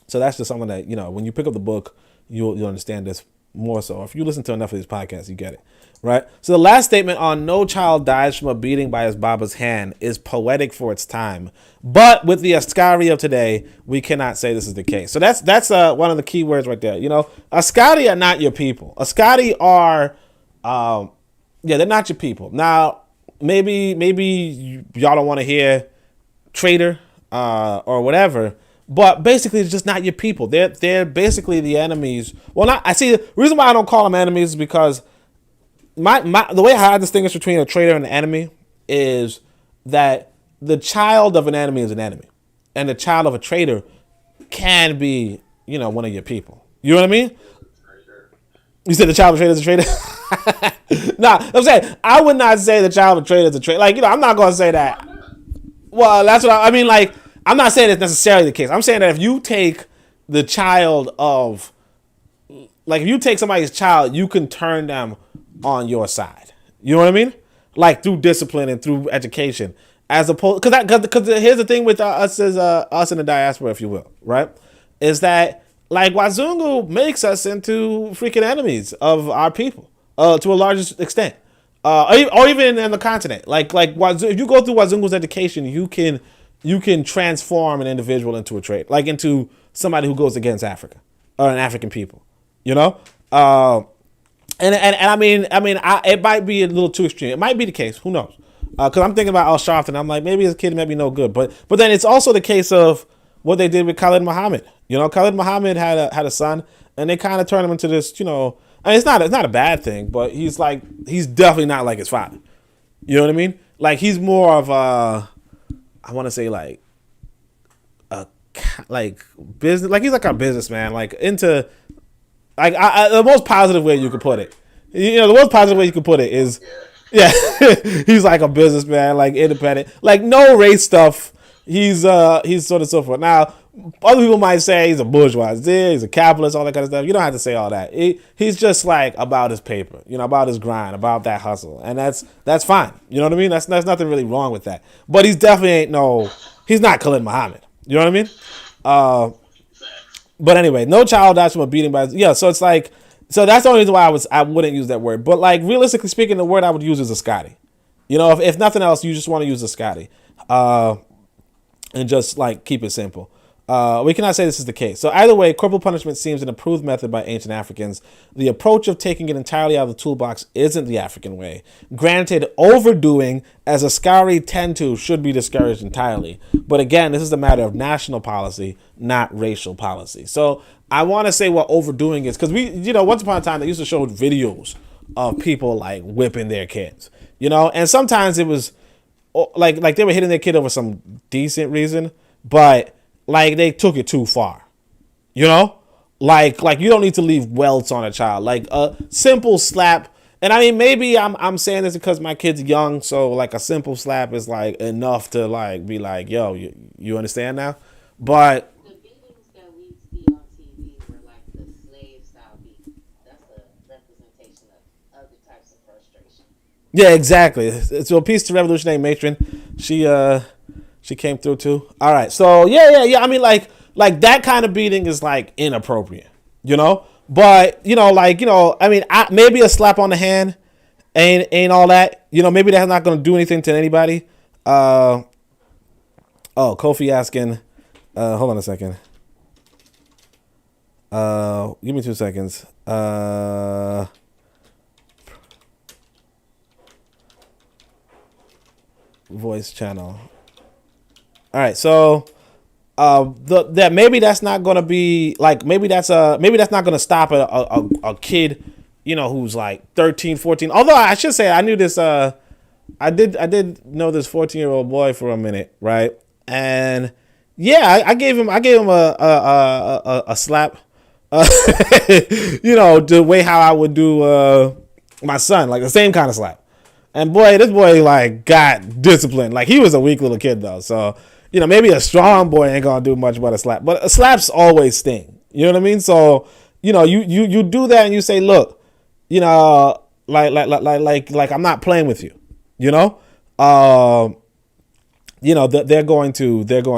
So that's just something that, when you pick up the book, you'll understand this more so. If you listen to enough of these podcasts, you get it, right? So the last statement on no child dies from a beating by his baba's hand is poetic for its time. But with the Askari of today, we cannot say this is the case. So that's one of the key words right there. Askari are not your people. Askari are, they're not your people. Now, maybe y'all don't want to hear traitor or whatever, but basically it's just not your people. They're basically the enemies. Well, the reason why I don't call them enemies is because the way I distinguish between a traitor and an enemy is that the child of an enemy is an enemy, and the child of a traitor can be, one of your people. You know what I mean? You said the child of a traitor is a traitor? Nah, I'm saying I would not say the child of a traitor is a traitor. I'm not going to say that. Well, that's what I mean. I'm not saying it's necessarily the case. I'm saying that if you take the child of, if you take somebody's child, you can turn them on your side. You know what I mean? Through discipline and through education, as opposed, because here's the thing with us as us in the diaspora, if you will, right? Is that Wazungu makes us into freaking enemies of our people to a large extent, or even in the continent. If you go through Wazungu's education, you can transform an individual into a trade, into somebody who goes against Africa or an African people, And I mean, it might be a little too extreme. It might be the case. Who knows? Because I'm thinking about Al Sharpton. I'm like, maybe his kid might be no good. But then it's also the case of what they did with Khalid Muhammad. Khalid Muhammad had a son, and they kind of turned him into this. It's not a bad thing, but he's definitely not like his father. You know what I mean? He's more of a, I want to say a business. He's like a businessman. Into. The most positive way you could put it, the most positive way you could put it is, yeah, he's like a businessman, independent, no race stuff. He's sort of so forth. Now, Other people might say he's a bourgeoisie, he's a capitalist, all that kind of stuff. You don't have to say all that. He's just like about his paper, about his grind, about that hustle, and that's fine. You know what I mean? That's nothing really wrong with that. But he's definitely he's not Khalid Muhammad. You know what I mean? But anyway, no child dies from a beating by So it's like, so that's the only reason why I wouldn't use that word. But like realistically speaking, the word I would use is a Scotty. If nothing else, you just want to use a Scotty, and just like keep it simple. We cannot say this is the case. So either way, corporal punishment seems an approved method by ancient Africans. The approach of taking it entirely out of the toolbox isn't the African way. Granted, overdoing, as Askari tend to, should be discouraged entirely. But again, this is a matter of national policy, not racial policy. So I want to say what overdoing is, because once upon a time they used to show videos of people like whipping their kids, and sometimes it was like they were hitting their kid over some decent reason, but like they took it too far, like you don't need to leave welts on a child, like a simple slap. And I mean, maybe I'm saying this because my kid's young, so like a simple slap is like enough to like be like, yo, you understand now. But the beatings that we see on TV were like the slave style beating. That's a representation of other types of frustration. Yeah, exactly. So peace to Revolutionary Matron. She came through too. All right. So yeah. I mean, like that kind of beating is like inappropriate, But I mean, maybe a slap on the hand ain't all that. Maybe that's not gonna do anything to anybody. Kofi asking. Hold on a second. Give me 2 seconds. Voice channel. All right, so that maybe that's not gonna be like maybe that's not gonna stop a kid, who's like 13, 14. Although I should say I knew this. I did know this 14-year-old boy for a minute, right? And yeah, I gave him a slap, the way how I would do my son, like the same kind of slap. And boy, this boy like got disciplined. Like he was a weak little kid though, so. Maybe a strong boy ain't gonna do much but a slap, but a slaps always sting. You know what I mean? So, you do that and you say, look, like I'm not playing with you. They're going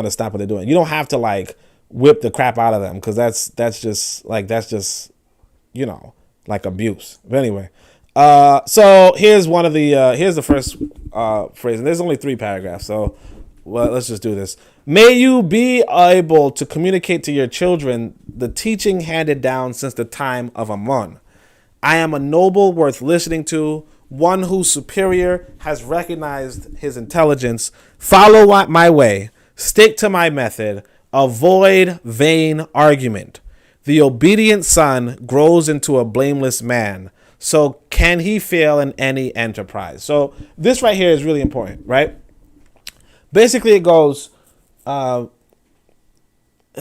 to stop what they're doing. You don't have to like whip the crap out of them because that's just like abuse. But anyway, so here's one of the here's the first phrase, and there's only 3 paragraphs, so. Well, let's just do this. May you be able to communicate to your children the teaching handed down since the time of Amun. I am a noble worth listening to, one whose superior has recognized his intelligence. Follow my way, stick to my method, avoid vain argument. The obedient son grows into a blameless man. So can he fail in any enterprise? So this right here is really important, right? Basically, it goes.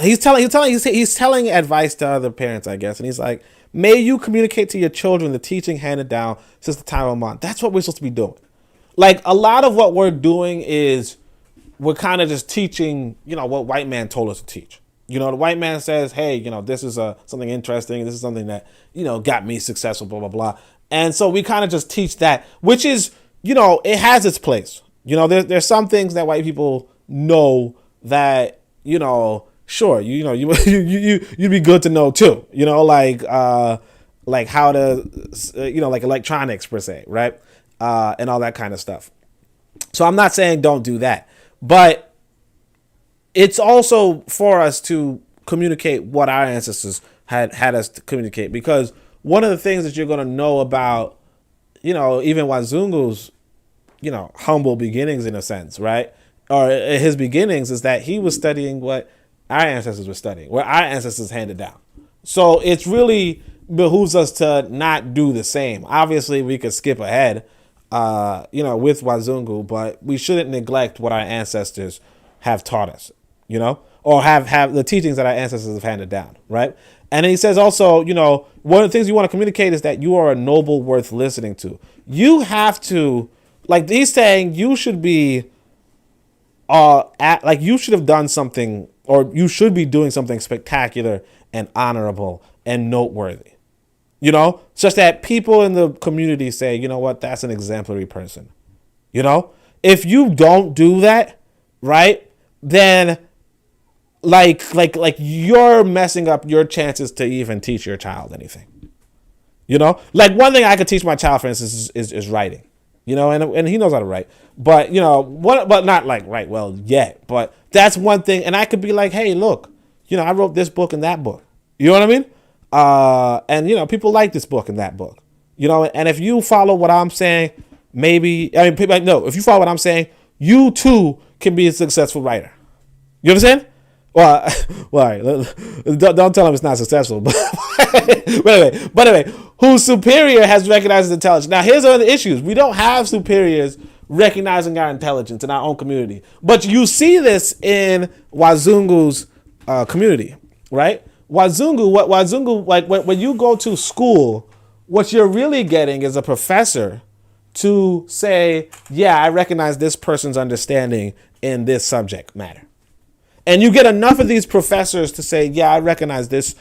He's telling advice to other parents, I guess, and he's like, "May you communicate to your children the teaching handed down since the time of Amun." That's what we're supposed to be doing. Like a lot of what we're doing is we're kind of just teaching, what white man told us to teach. The white man says, "Hey, this is something interesting. This is something that got me successful." Blah blah blah. And so we kind of just teach that, which is it has its place. There's some things that white people know that, sure, you'd be good to know too, like how to, like electronics per se, right? And all that kind of stuff. So I'm not saying don't do that, but it's also for us to communicate what our ancestors had us to communicate, because one of the things that you're going to know about, even Wazungu's, humble beginnings in a sense, right? Or his beginnings is that he was studying what our ancestors were studying, what our ancestors handed down. So it's really behooves us to not do the same. Obviously, we could skip ahead, with Wazungu, but we shouldn't neglect what our ancestors have taught us, or have the teachings that our ancestors have handed down, right? And then he says also, one of the things you want to communicate is that you are a noble worth listening to. You have to, like he's saying, you should be, you should have done something or you should be doing something spectacular and honorable and noteworthy. You know, such that people in the community say, you know what, that's an exemplary person. You know, if you don't do that, right, then like you're messing up your chances to even teach your child anything. You know, like one thing I could teach my child, for instance, is writing. You know, and he knows how to write, but you know, but not like write well yet. But that's one thing, and I could be like, hey, look, you know, I wrote this book and that book. You know what I mean? And you know, people like this book and that book. You know, and if you follow what I'm saying, maybe people like, no, if you follow what I'm saying, you too can be a successful writer. You understand? Well, don't tell him it's not successful. But anyway, whose superior has recognized his intelligence. Now, here's one of the issues. We don't have superiors recognizing our intelligence in our own community. But you see this in Wazungu's community, right? Wazungu, like when you go to school, what you're really getting is a professor to say, yeah, I recognize this person's understanding in this subject matter. And you get enough of these professors to say, yeah, I recognize this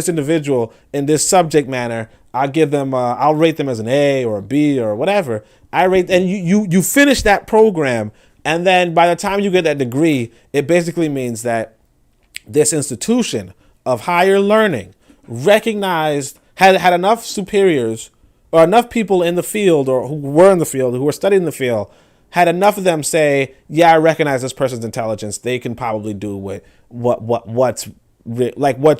individual in this subject matter. I'll give them, I'll rate them as an A or a B or whatever. And you finish that program. And then by the time you get that degree, it basically means that this institution of higher learning recognized, had enough superiors or enough people in the field or who were in the field, who were studying the field, had enough of them say, yeah, I recognize this person's intelligence. They can probably do what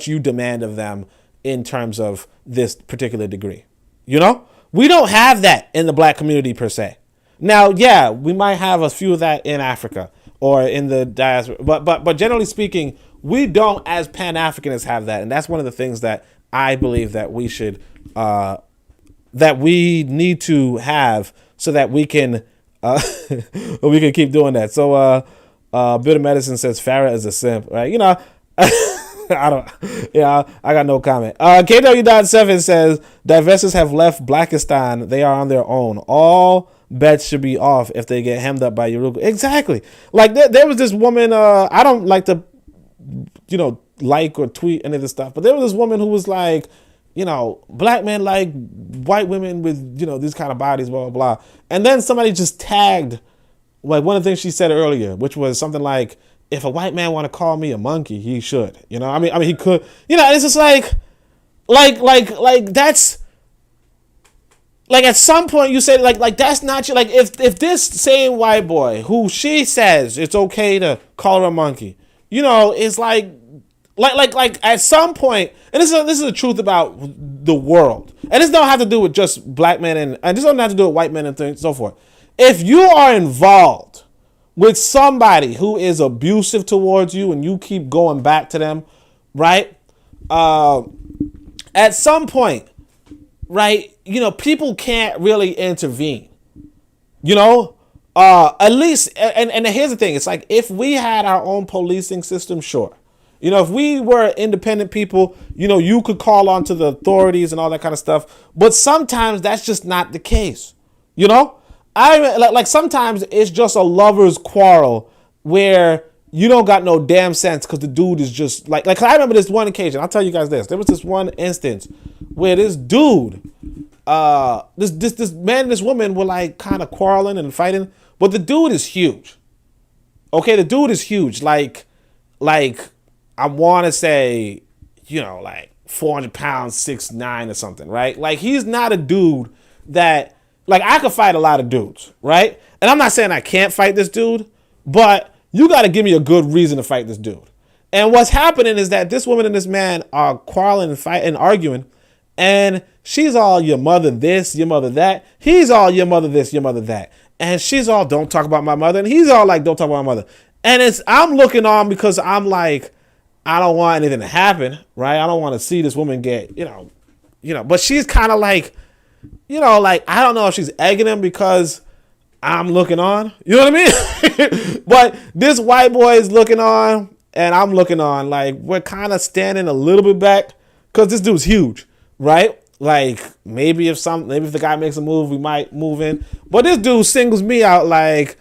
you demand of them in terms of this particular degree. You know, we don't have that in the black community per se. Now, yeah, we might have a few of that in Africa or in the diaspora, but generally speaking, we don't as Pan-Africanists have that. And that's one of the things that I believe that we should, that we need to have so that we can, we can keep doing that. So, Bit of Medicine says Farrah is a simp, right? You know, I got no comment. KW.7 says divestors have left Blackistan. They are on their own. All bets should be off if they get hemmed up by Yoruba. Exactly. Like there was this woman, I don't like to, you know, like or tweet any of this stuff, but there was this woman who was like, you know, black men like white women with, you know, these kind of bodies, blah, blah, blah. And then somebody just tagged, like one of the things she said earlier, which was something like, if a white man want to call me a monkey, he should, you know, I mean, he could, you know, it's just like that's, like at some point you say, like that's not you. Like if this same white boy who she says it's okay to call her a monkey, you know, is like at some point, and this is the truth about the world, and this don't have to do with just black men and this don't have to do with white men and things, so forth. If you are involved with somebody who is abusive towards you and you keep going back to them, right? At some point, right, you know, people can't really intervene, you know, at least, and here's the thing, it's like, if we had our own policing system, sure. You know, if we were independent people, you know, you could call on to the authorities and all that kind of stuff. But sometimes that's just not the case. You know, like sometimes it's just a lover's quarrel where you don't got no damn sense because the dude is just like I remember this one occasion. I'll tell you guys this. There was this one instance where this dude, this man and this woman were like kind of quarreling and fighting. But the dude is huge. Okay, the dude is huge. Like. I want to say, you know, like 400 pounds, 6'9" or something, right? Like, he's not a dude that, like, I could fight a lot of dudes, right? And I'm not saying I can't fight this dude, but you got to give me a good reason to fight this dude. And what's happening is that this woman and this man are quarreling and fighting and arguing, and she's all your mother this, your mother that. He's all your mother this, your mother that. And she's all, don't talk about my mother. And he's all like, don't talk about my mother. And I'm looking on because I'm like, I don't want anything to happen, right? I don't want to see this woman get, you know, but she's kind of like, you know, like, I don't know if she's egging him because I'm looking on, you know what I mean? But this white boy is looking on and I'm looking on, like, we're kind of standing a little bit back because this dude's huge, right? Like, maybe if the guy makes a move, we might move in. But this dude singles me out like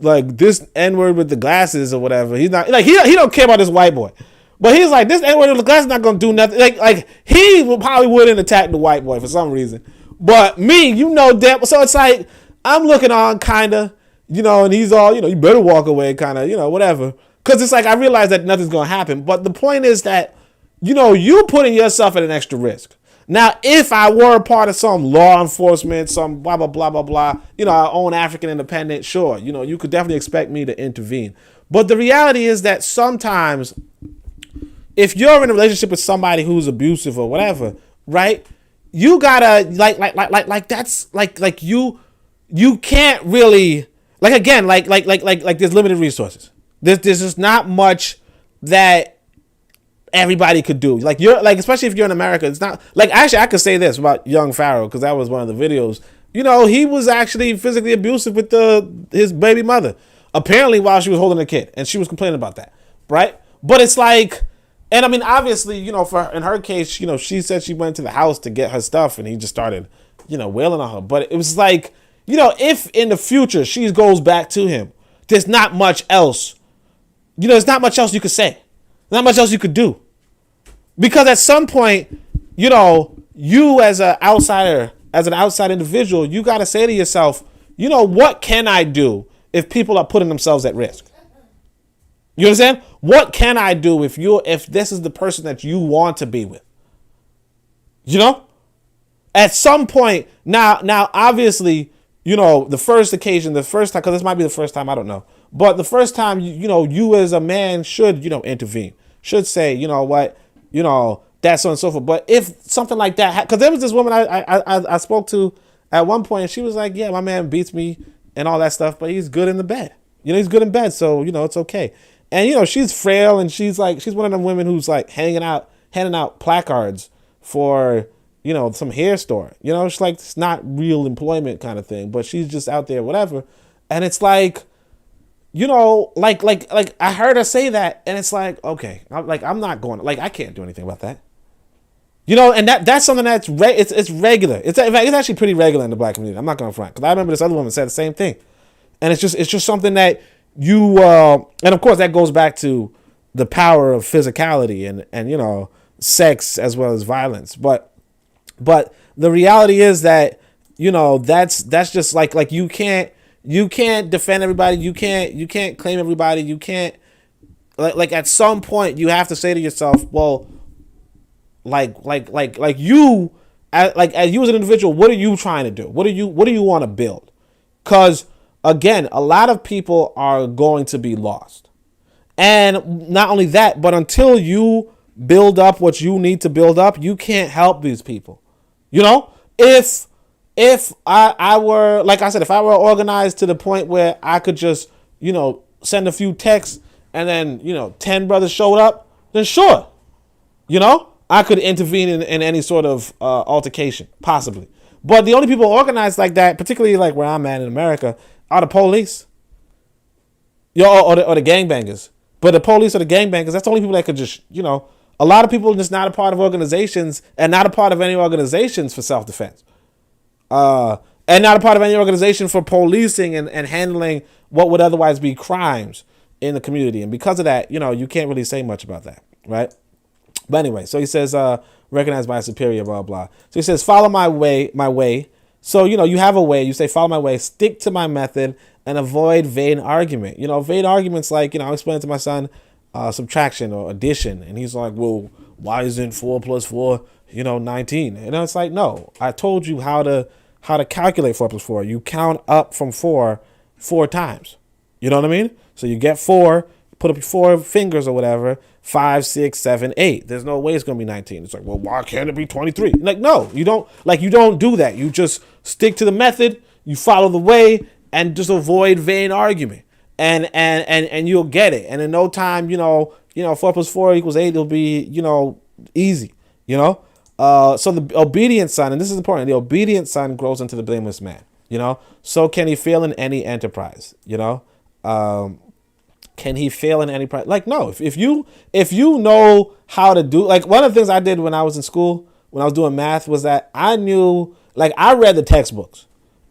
like this N-word with the glasses or whatever. He's not like he don't care about this white boy. But he's like, this N-word with the glasses not gonna do nothing. Like he probably wouldn't attack the white boy for some reason. But me, damn. So it's like I'm looking on kinda, and he's all, you better walk away, kinda, whatever. Cause it's like I realize that nothing's gonna happen. But the point is that, you putting yourself at an extra risk. Now, if I were part of some law enforcement, some blah, blah, blah, blah, blah, our own African independent, sure, you could definitely expect me to intervene. But the reality is that sometimes if you're in a relationship with somebody who's abusive or whatever, right, you gotta, like that's, like you can't really, like, again, like there's limited resources. There's just not much that everybody could do. Like especially if you're in America, it's not like, actually I could say this about young Pharaoh, because that was one of the videos. He was actually physically abusive with his baby mother, apparently while she was holding a kid, and she was complaining about that, right? But it's like, and I mean, obviously, in her case, she said she went to the house to get her stuff, and he just started, wailing on her. But it was like, if in the future she goes back to him, there's not much else. There's not much else you could say. Not much else you could do. Because at some point, you as an outside individual, you got to say to yourself, what can I do if people are putting themselves at risk? You understand? What can I do if this is the person that you want to be with? At some point, now obviously, the first occasion, the first time, because this might be the first time, I don't know. But the first time, you as a man should, intervene. Should say, what, that, so on and so forth. But if something like that, because there was this woman I spoke to at one point, and she was like, yeah, my man beats me and all that stuff, but he's good in the bed. He's good in bed, so, it's okay. And, she's frail, and she's one of them women who's like handing out placards for, some hair store. It's like, it's not real employment kind of thing, but she's just out there, whatever. And it's like, like I heard her say that, and it's like, okay, I'm not going, I can't do anything about that. And that's something that's it's regular. It's actually pretty regular in the black community. I'm not going to front, because I remember this other woman said the same thing, and it's just something that you and of course that goes back to the power of physicality and sex as well as violence. But the reality is that that's just like you can't defend everybody. You can't claim everybody. You can't like at some point you have to say to yourself, well, like you as you as an individual, what are you trying to do? What do you want to build? Because again, a lot of people are going to be lost. And not only that, but until you build up what you need to build up, you can't help these people. If I were, like I said, if I were organized to the point where I could just, send a few texts and then, 10 brothers showed up, then sure, I could intervene in any sort of altercation, possibly. But the only people organized like that, particularly like where I'm at in America, are the police, or the gangbangers. But the police or the gangbangers, that's the only people that could just, a lot of people are just not a part of organizations and not a part of any organizations for self-defense. And not a part of any organization for policing and handling what would otherwise be crimes in the community. And because of that, you can't really say much about that, right? But anyway, so he says, recognized by a superior, blah, blah. So he says, follow my way. So, you have a way, you say, follow my way, stick to my method, and avoid vain argument. Vain arguments like, I explained to my son subtraction or addition, and he's like, well, why isn't 4 plus 4, 19? And it's like, no, I told you how to calculate 4 plus 4. You count up from 4 times. You know what I mean? So you get 4, put up your 4 fingers or whatever, 5, 6, 7, 8. There's no way it's going to be 19. It's like, well, why can't it be 23? Like, no, you don't do that. You just stick to the method, you follow the way, and just avoid vain argument. And you'll get it. And in no time, 4 plus 4 equals 8, it'll be, easy, So the obedient son, and this is important, the obedient son grows into the blameless man, So can he fail in any enterprise, Can he fail in any like, no, if you know how to do, like one of the things I did when I was in school, when I was doing math, was that I knew, like I read the textbooks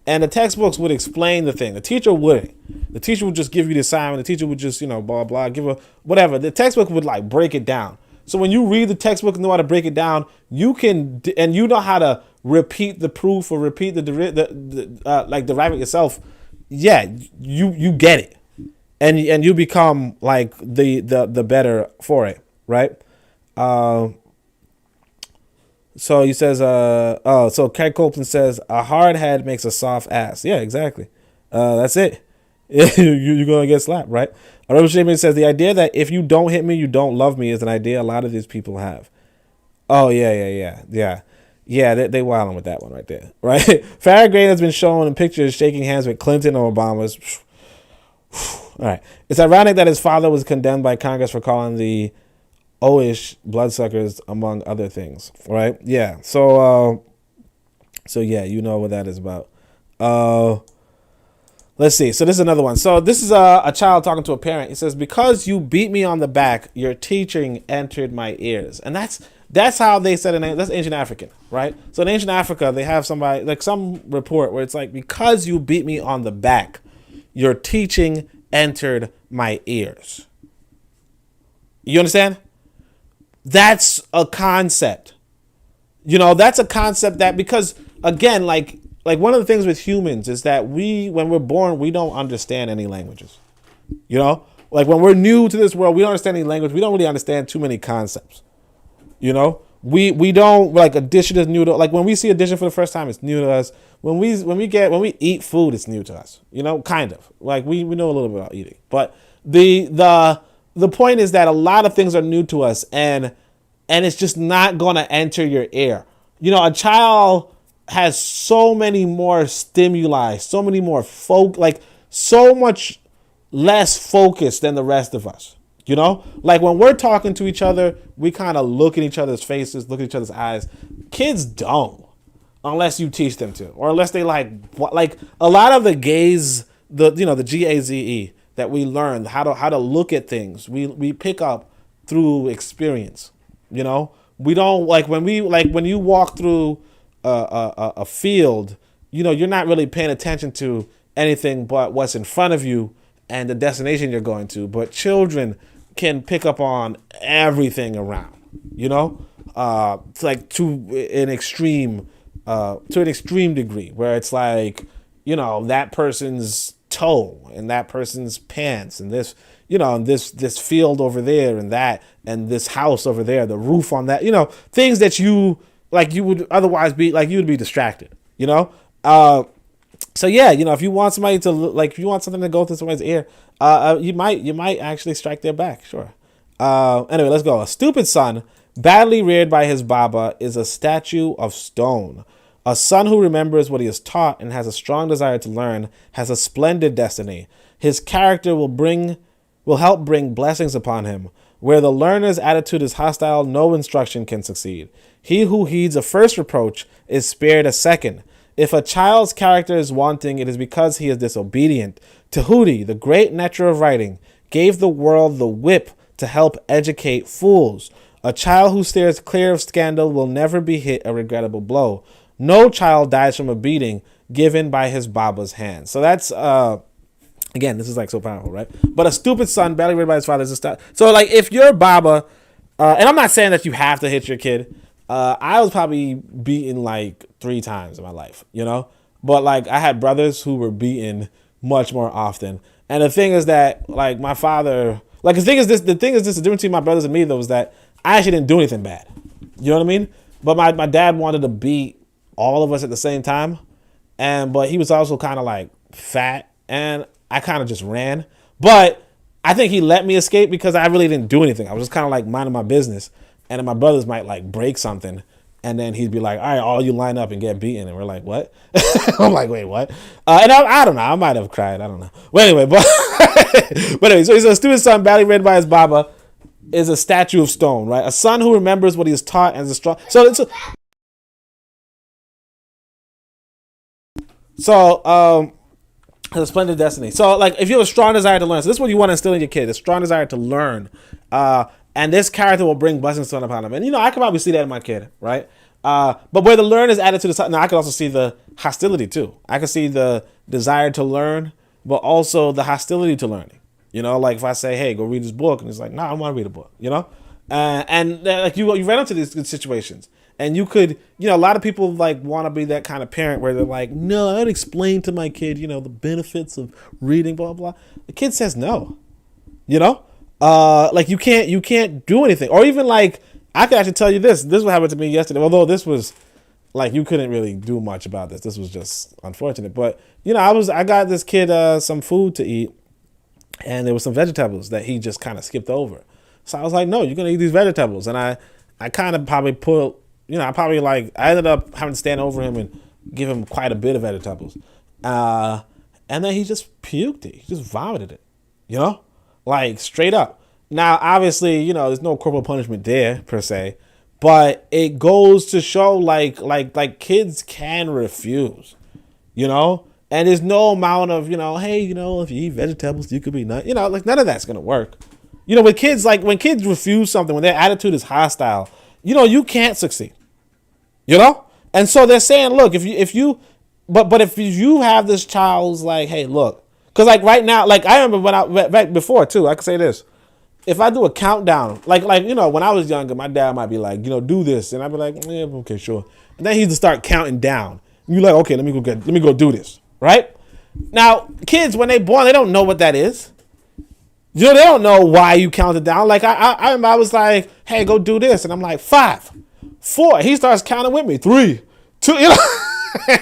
And the textbooks would explain the thing. The teacher wouldn't. The teacher would just give you the assignment. The teacher would just, blah, blah, give a whatever. The textbook would like break it down. So when you read the textbook and know how to break it down, you can, and you know how to repeat the proof or repeat like derive it yourself. Yeah, you get it. And you become like the better for it, right? So he says, so Cat Copeland says, a hard head makes a soft ass. Yeah, exactly. That's it. You're going to get slapped, right? Arab Shaman says, the idea that if you don't hit me, you don't love me is an idea a lot of these people have. Oh, yeah. Yeah, they wilding with that one right there, right? Farragut has been shown in pictures shaking hands with Clinton or Obama's. All right. It's ironic that his father was condemned by Congress for calling the Oish bloodsuckers, among other things, right? Yeah. So yeah, you know what that is about. Let's see. So this is another one. So this is a child talking to a parent. He says, because you beat me on the back, your teaching entered my ears. And that's how they said it. That's ancient African, right? So in ancient Africa, they have somebody, like some report where it's like, because you beat me on the back, your teaching entered my ears. You understand? That's a concept. That's a concept that, because again, like one of the things with humans is that when we're born, we don't understand any languages. Like when we're new to this world, we don't understand any language. We don't really understand too many concepts. We don't, like, addition is new to, like when we see addition for the first time, it's new to us. When we eat food, it's new to us. Kind of like we know a little bit about eating, but the point is that a lot of things are new to us, and it's just not going to enter your ear. A child has so many more stimuli, so many more so much less focus than the rest of us. Like when we're talking to each other, we kind of look in each other's faces, look at each other's eyes. Kids don't, unless you teach them to, or unless they like a lot of the gaze, the GAZE that we learn how to look at things. We pick up through experience. We don't when you walk through a field, you're not really paying attention to anything but what's in front of you and the destination you're going to. But children can pick up on everything around, like to an extreme degree, where it's like, that person's toe and that person's pants and this, this field over there and that, and this house over there, the roof on that, things that you would otherwise be like, you would be distracted, so yeah, if you want somebody to if you want something to go through somebody's ear, you might actually strike their back. Sure. Anyway, let's go. A stupid son, badly reared by his Baba, is a statue of stone. A son who remembers what he is taught and has a strong desire to learn has a splendid destiny. His character will help bring blessings upon him. Where the learner's attitude is hostile, no instruction can succeed. He who heeds a first reproach is spared a second. If a child's character is wanting, it is because he is disobedient. Tahuti, the great netcher of writing, gave the world the whip to help educate fools. A child who steers clear of scandal will never be hit a regrettable blow. No child dies from a beating given by his Baba's hand. So that's, again, this is like so powerful, right? But a stupid son, badly reared by his father, is a star. So like if your Baba, and I'm not saying that you have to hit your kid. I was probably beaten like 3 times in my life, but like I had brothers who were beaten much more often. And the thing is that like my father, like the thing is this, the difference between my brothers and me though, is that I actually didn't do anything bad. You know what I mean? But my dad wanted to beat all of us at the same time. But he was also kind of like fat, and I kind of just ran. But I think he let me escape because I really didn't do anything. I was just kind of like minding my business. And then my brothers might like break something, and then he'd be like, all right, all you line up and get beaten. And we're like, what? I'm like, wait, what? And I don't know. I might have cried. I don't know. Well, anyway, but anyway, so he's a stupid son, badly reared by his Baba, is a statue of stone, right? A son who remembers what he is taught and is a strong. Has a splendid destiny. So like if you have a strong desire to learn, so this is what you want to instill in your kid, a strong desire to learn. And this character will bring blessings upon him. And I can probably see that in my kid, right? But where the learner's attitude is, now I can also see the hostility too. I can see the desire to learn, but also the hostility to learning. You know, like if I say, "Hey, go read this book," and it's like, "No, I don't want to read a book." You know, like you ran into these good situations, and you could, you know, a lot of people like want to be that kind of parent where they're like, "No, I'd explain to my kid, you know, the benefits of reading, blah blah." The kid says no. You know, like you can't do anything, or even like I could actually tell you this. This is what happened to me yesterday. Although this was like you couldn't really do much about this. This was just unfortunate. But you know, I got this kid some food to eat, and there was some vegetables that he just kind of skipped over. So I was like, no, you're gonna eat these vegetables, and I kind of probably put, you know, I ended up having to stand over him and give him quite a bit of vegetables, and then he just puked it. He just vomited it, you know, like straight up. Now, obviously, you know, there's no corporal punishment there per se, but it goes to show like kids can refuse, you know, and there's no amount of, you know, hey, you know, if you eat vegetables, you could be not, you know, like none of that's gonna work. You know, with kids, like when kids refuse something, when their attitude is hostile, you know, you can't succeed, you know, and so they're saying, look, if you have this child's like, hey, look, because like right now, like I remember when back before too, I could say this. If I do a countdown, like you know, when I was younger, my dad might be like, you know, do this, and I'd be like, yeah, okay, sure. And then he'd start counting down. You're like, okay, let me go do this, right? Now, kids when they born, they don't know what that is. You know, they don't know why you counted down. Like I remember I was like, hey, go do this, and I'm like 5, 4. He starts counting with me, 3, 2. You know,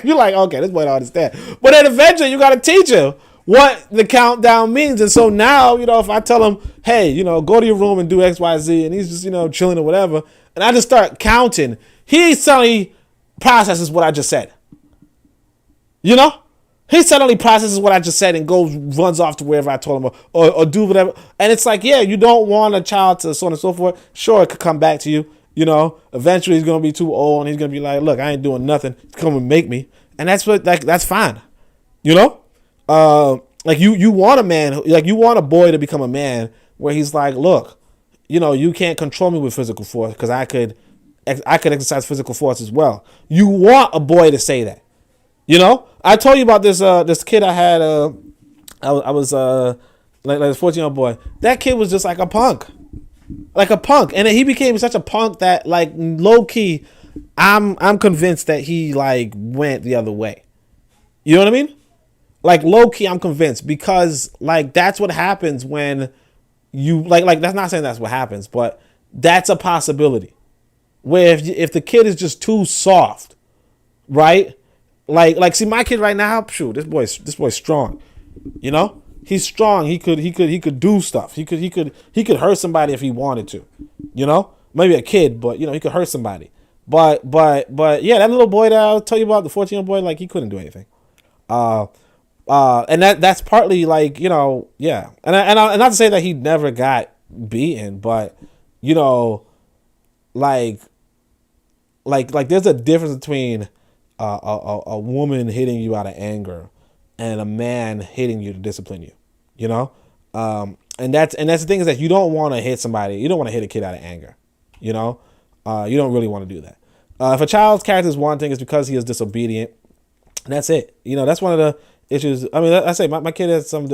you're like, okay, this boy don't understand. But then eventually, you got to teach him what the countdown means. And so now, you know, if I tell him, hey, you know, go to your room and do X, Y, Z, and he's just, you know, chilling or whatever, and I just start counting, he suddenly processes what I just said. You know? He suddenly processes what I just said and runs off to wherever I told him or do whatever. And it's like, yeah, you don't want a child to so on and so forth. Sure, it could come back to you. You know, eventually he's going to be too old and he's going to be like, look, I ain't doing nothing. Come and make me. And that's that's fine. You know? Like you want a man, like you want a boy to become a man where he's like, look, you know, you can't control me with physical force because I could exercise physical force as well. You want a boy to say that, you know. I told you about this kid I had. I was like a 14-year-old boy. That kid was just like a punk, and then he became such a punk that like low key, I'm convinced that he like went the other way. You know what I mean? Like low key, I'm convinced because like that's what happens when you like that's not saying that's what happens, but that's a possibility where if the kid is just too soft, right? Like see my kid right now, shoot, this boy's strong, you know, he's strong. He could do stuff. He could hurt somebody if he wanted to, you know, maybe a kid, but you know he could hurt somebody. But yeah, that little boy that I'll tell you about, the 14-year-old boy, like he couldn't do anything. And that's partly like, you know, yeah. And not to say that he never got beaten, but you know, like there's a difference between a woman hitting you out of anger and a man hitting you to discipline you, you know? And that's the thing is that you don't want to hit somebody. You don't want to hit a kid out of anger, you know? You don't really want to do that. If a child's character is one thing, it's because he is disobedient. And that's it. You know, that's one of the issues. I mean, I say my kid has some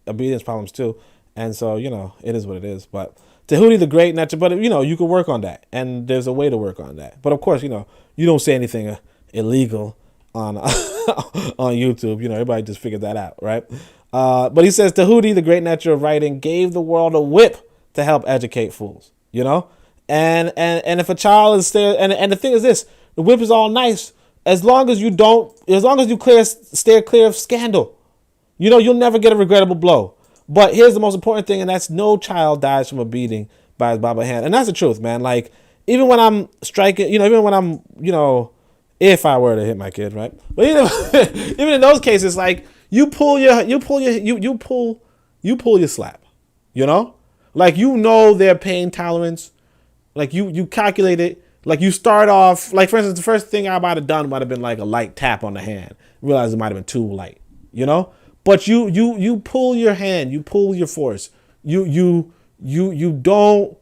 obedience problems too, and so you know it is what it is. But Ptah Htp the Great Nature, but you know you can work on that, and there's a way to work on that. But of course, you know you don't say anything illegal on on YouTube. You know everybody just figured that out, right? But he says Ptah Htp the Great Nature of Writing gave the world a whip to help educate fools. You know, and if a child is there, and the thing is this, the whip is all nice. As long as you steer clear of scandal, you know, you'll never get a regrettable blow. But here's the most important thing, and that's no child dies from a beating by his Baba hand. And that's the truth, man. Like, even when I'm striking, you know, even when I'm, you know, if I were to hit my kid, right? But even in those cases, like, you pull your slap, you know? Like, you know their pain tolerance. Like, you calculate it. Like you start off, like for instance, the first thing I might have done might have been like a light tap on the hand. Realize it might have been too light, you know. But you pull your hand, you pull your force. You don't,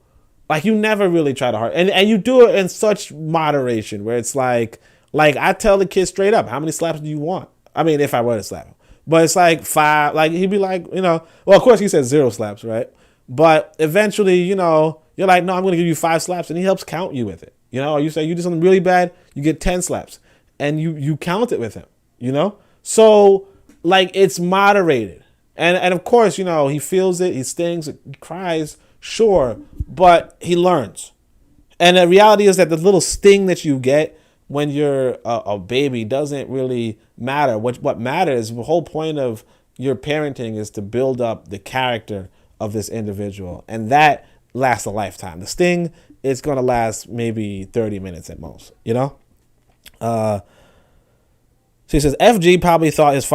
like you never really try to hurt, and you do it in such moderation where it's like, Like, I tell the kid straight up, how many slaps do you want? I mean, if I were to slap him. But it's like 5. Like, he'd be like, well, of course he said 0 slaps, right? But eventually, you're like, no, I'm going to give you 5 slaps. And he helps count you with it. Or you say you did something really bad, you get 10 slaps. And you count it with him, So, like, it's moderated. And of course, he feels it, he stings, he cries, sure. But he learns. And the reality is that the little sting that you get when you're a baby doesn't really matter. What matters, the whole point of your parenting is to build up the character of this individual. And that lasts a lifetime. The sting is going to last maybe 30 minutes at most, She says, FG probably thought his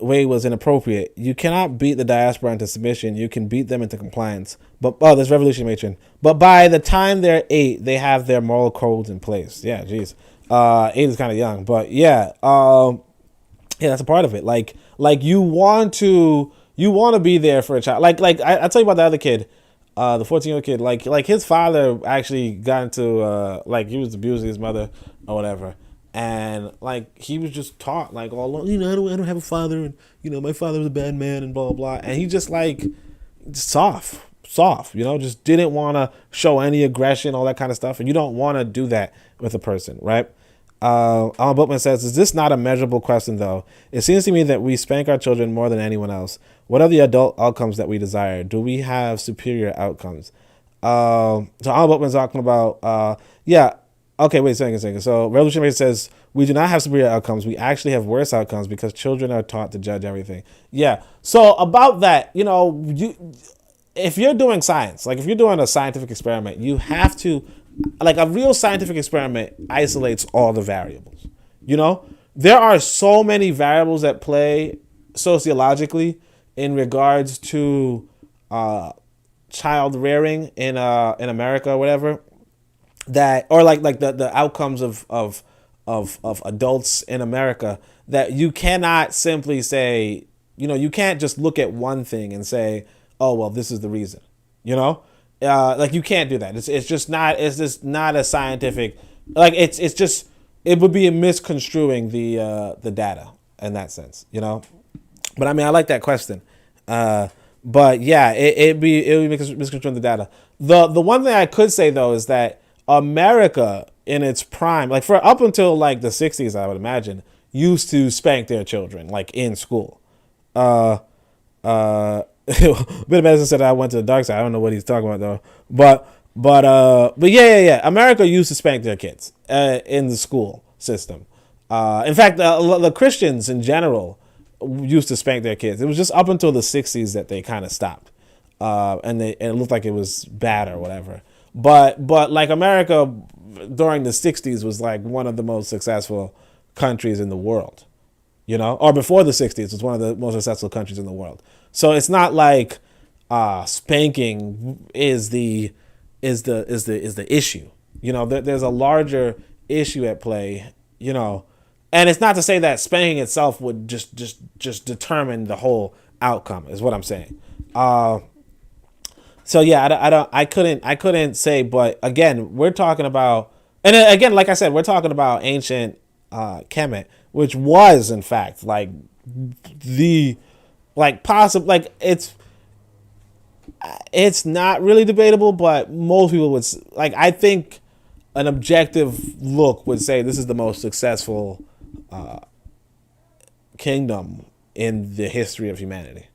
way was inappropriate. You cannot beat the diaspora into submission. You can beat them into compliance. But, this revolution matron. But by the time they're 8, they have their moral codes in place. Yeah, geez. 8 is kind of young. But yeah, that's a part of it. Like you want to be there for a child. Like I tell you about the other kid, the 14-year-old kid. Like his father actually got into, he was abusing his mother or whatever. And like he was just taught like all along, I don't have a father, and my father was a bad man and blah blah blah. And he just like soft, just didn't want to show any aggression, all that kind of stuff. And you don't want to do that with a person, right? Alan Bookman says, is this not a measurable question though? It seems to me that we spank our children more than anyone else. What are the adult outcomes that we desire? Do we have superior outcomes? So Alan Bookman's talking about, okay, wait a second. So Revolutionary says, we do not have superior outcomes. We actually have worse outcomes because children are taught to judge everything. Yeah. So about that, if you're doing science, like if you're doing a scientific experiment, you have to, like a real scientific experiment isolates all the variables. There are so many variables at play sociologically in regards to child rearing in America or whatever, that, or like the outcomes of adults in America, that you cannot simply say, you can't just look at one thing and say, oh, well, this is the reason, like you can't do that. It's just not a scientific, like it would be misconstruing the data in that sense, but I mean, I like that question. But yeah, it would be misconstruing the data. The one thing I could say though is that America in its prime, like for up until like the 60s, I would imagine, used to spank their children like in school. Bit of Medicine said I went to the dark side. I don't know what he's talking about though. But yeah. America used to spank their kids in the school system. In fact, the Christians in general used to spank their kids. It was just up until the 60s that they kind of stopped, and it looked like it was bad or whatever. But like America during the 60s was like one of the most successful countries in the world, or before the 60s was one of the most successful countries in the world. So it's not like spanking is the issue. There's a larger issue at play, and it's not to say that spanking itself would just determine the whole outcome is what I'm saying. So yeah, I couldn't say, but again, we're talking about, and again, like I said, we're talking about ancient Kemet, which was in fact like the, like possible, like it's not really debatable, but most people would, like, I think an objective look would say this is the most successful kingdom in the history of humanity.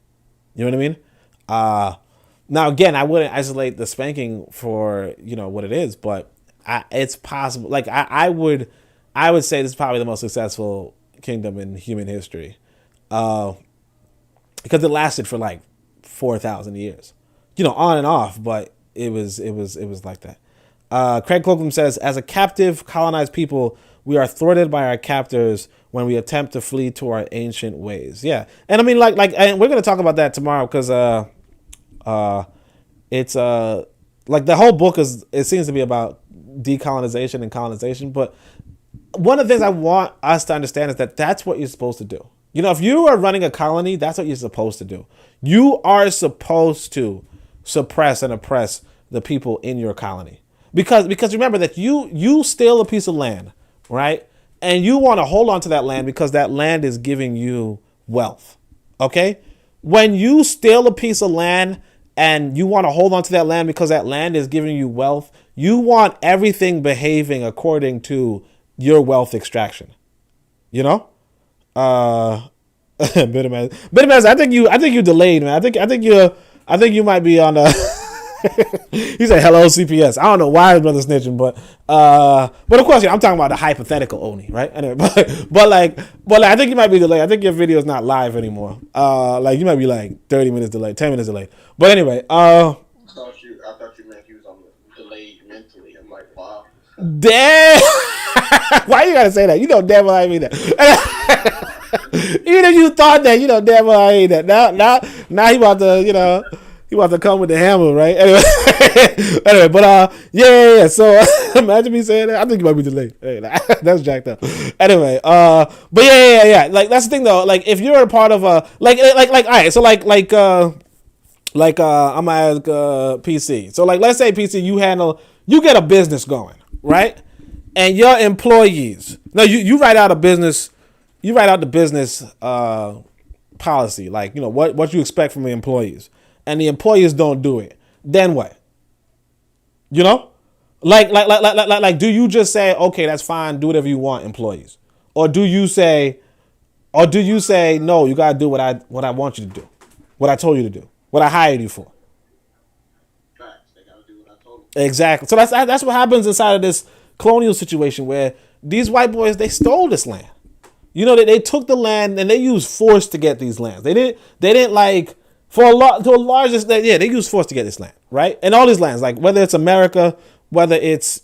You know what I mean? Now, again, I wouldn't isolate the spanking for, what it is, but it's possible. Like, I would say this is probably the most successful kingdom in human history, because it lasted for like 4,000 years, on and off, but it was like that. Craig Cloakland says, as a captive colonized people, we are thwarted by our captors when we attempt to flee to our ancient ways. Yeah. And I mean, like, and we're going to talk about that tomorrow, because, it's like the whole book it seems to be about decolonization and colonization, but one of the things I want us to understand is that that's what you're supposed to do. If you are running a colony, that's what you're supposed to do. You are supposed to suppress and oppress the people in your colony, because remember that you steal a piece of land, right? and you want to hold on to that land because that land is giving you wealth. Okay? When you steal a piece of land and you want to hold on to that land because that land is giving you wealth, you want everything behaving according to your wealth extraction. You know? Bitterman, I think you delayed, man. I think you might be on a he said hello CPS. I don't know why his brother snitching, but of course, I'm talking about the hypothetical Oni, right? Anyway, but I think you might be delayed. I think your video is not live anymore. Like you might be like 30 minutes delayed, 10 minutes delayed. But anyway, I thought you meant he was on delayed mentally. I'm like, wow. Damn. Why you gotta say that? You know damn well I mean that. Even if you thought that, you know damn well I ain't that. Now he about to, he about to come with the hammer, right? Anyway, but yeah. So imagine me saying that. I think you might be delayed. Hey, that's jacked up. Anyway, but yeah. Like that's the thing though. Like if you're a part of a like all right. So I'm gonna ask PC. So like let's say PC, you get a business going, right? And your employees. No, you write out a business. You write out the business policy, like what you expect from the employees. And the employees don't do it, then what? Like, do you just say, okay, that's fine, do whatever you want, employees, or do you say, no, you gotta do what I want you to do, what I told you to do, what I hired you for. Facts. They gotta do what I told them. Exactly. So that's what happens inside of this colonial situation where these white boys, they stole this land. They took the land and they used force to get these lands. They didn't like. To a large extent, yeah, they use force to get this land, right? And all these lands, like whether it's America, whether it's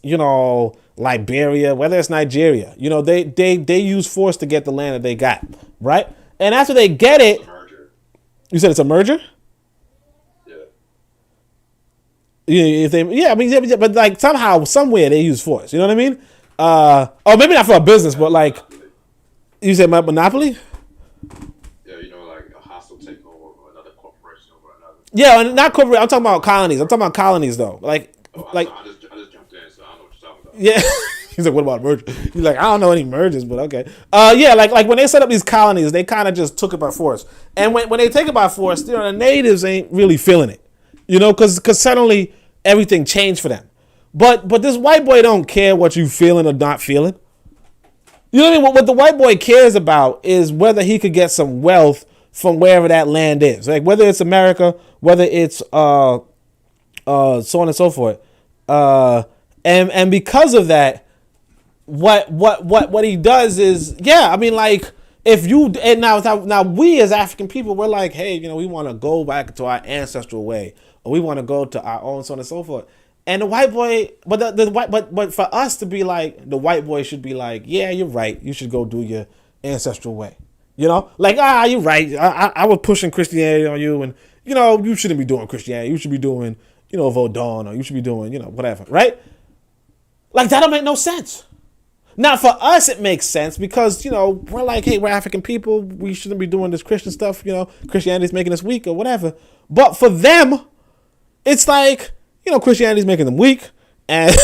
Liberia, whether it's Nigeria, they use force to get the land that they got, right? And after they get it, you said it's a merger. Yeah. But like somehow, somewhere they use force. You know what I mean? Or maybe not for a business, but like you said, monopoly. Yeah, and not corporate. I'm talking about colonies. I'm talking about colonies, though. I just jumped in, so I don't know what you're talking about. Yeah, he's like, what about merger? He's like, I don't know any mergers, but okay. Yeah, like when they set up these colonies, they kind of just took it by force. And when they take it by force, the natives ain't really feeling it, because suddenly everything changed for them. But this white boy don't care what you feeling or not feeling. You know what I mean? What the white boy cares about is whether he could get some wealth from wherever that land is, like whether it's America, whether it's so on and so forth, and because of that, what he does is, yeah, I mean, like if you and now we as African people, we're like, hey, we want to go back to our ancestral way, or we want to go to our own, so on and so forth. And the white boy, but for us to be like, the white boy should be like, yeah, you're right, you should go do your ancestral way. Like, you're right. I was pushing Christianity on you, and you shouldn't be doing Christianity. You should be doing, Vodun, or you should be doing, whatever, right? Like that don't make no sense. Now for us it makes sense because we're like, hey, we're African people. We shouldn't be doing this Christian stuff. Christianity's making us weak or whatever. But for them, it's like Christianity's making them weak. And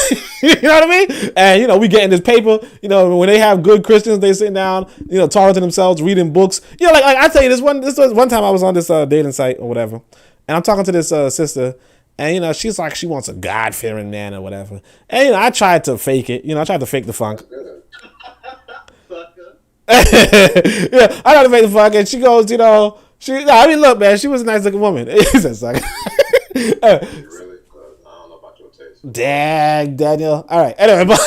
you know what I mean? And we get in this paper, when they have good Christians, they sit down, talking to themselves, reading books. Like I tell you, this was one time I was on this dating site or whatever, and I'm talking to this sister, and she's like, she wants a God-fearing man or whatever. And I tried to fake it, I tried to fake the funk. Yeah, I tried to fake the funk, and she goes, look, man, she was a nice looking woman. He said, sucker. Dag, Daniel. All right. Anyway, but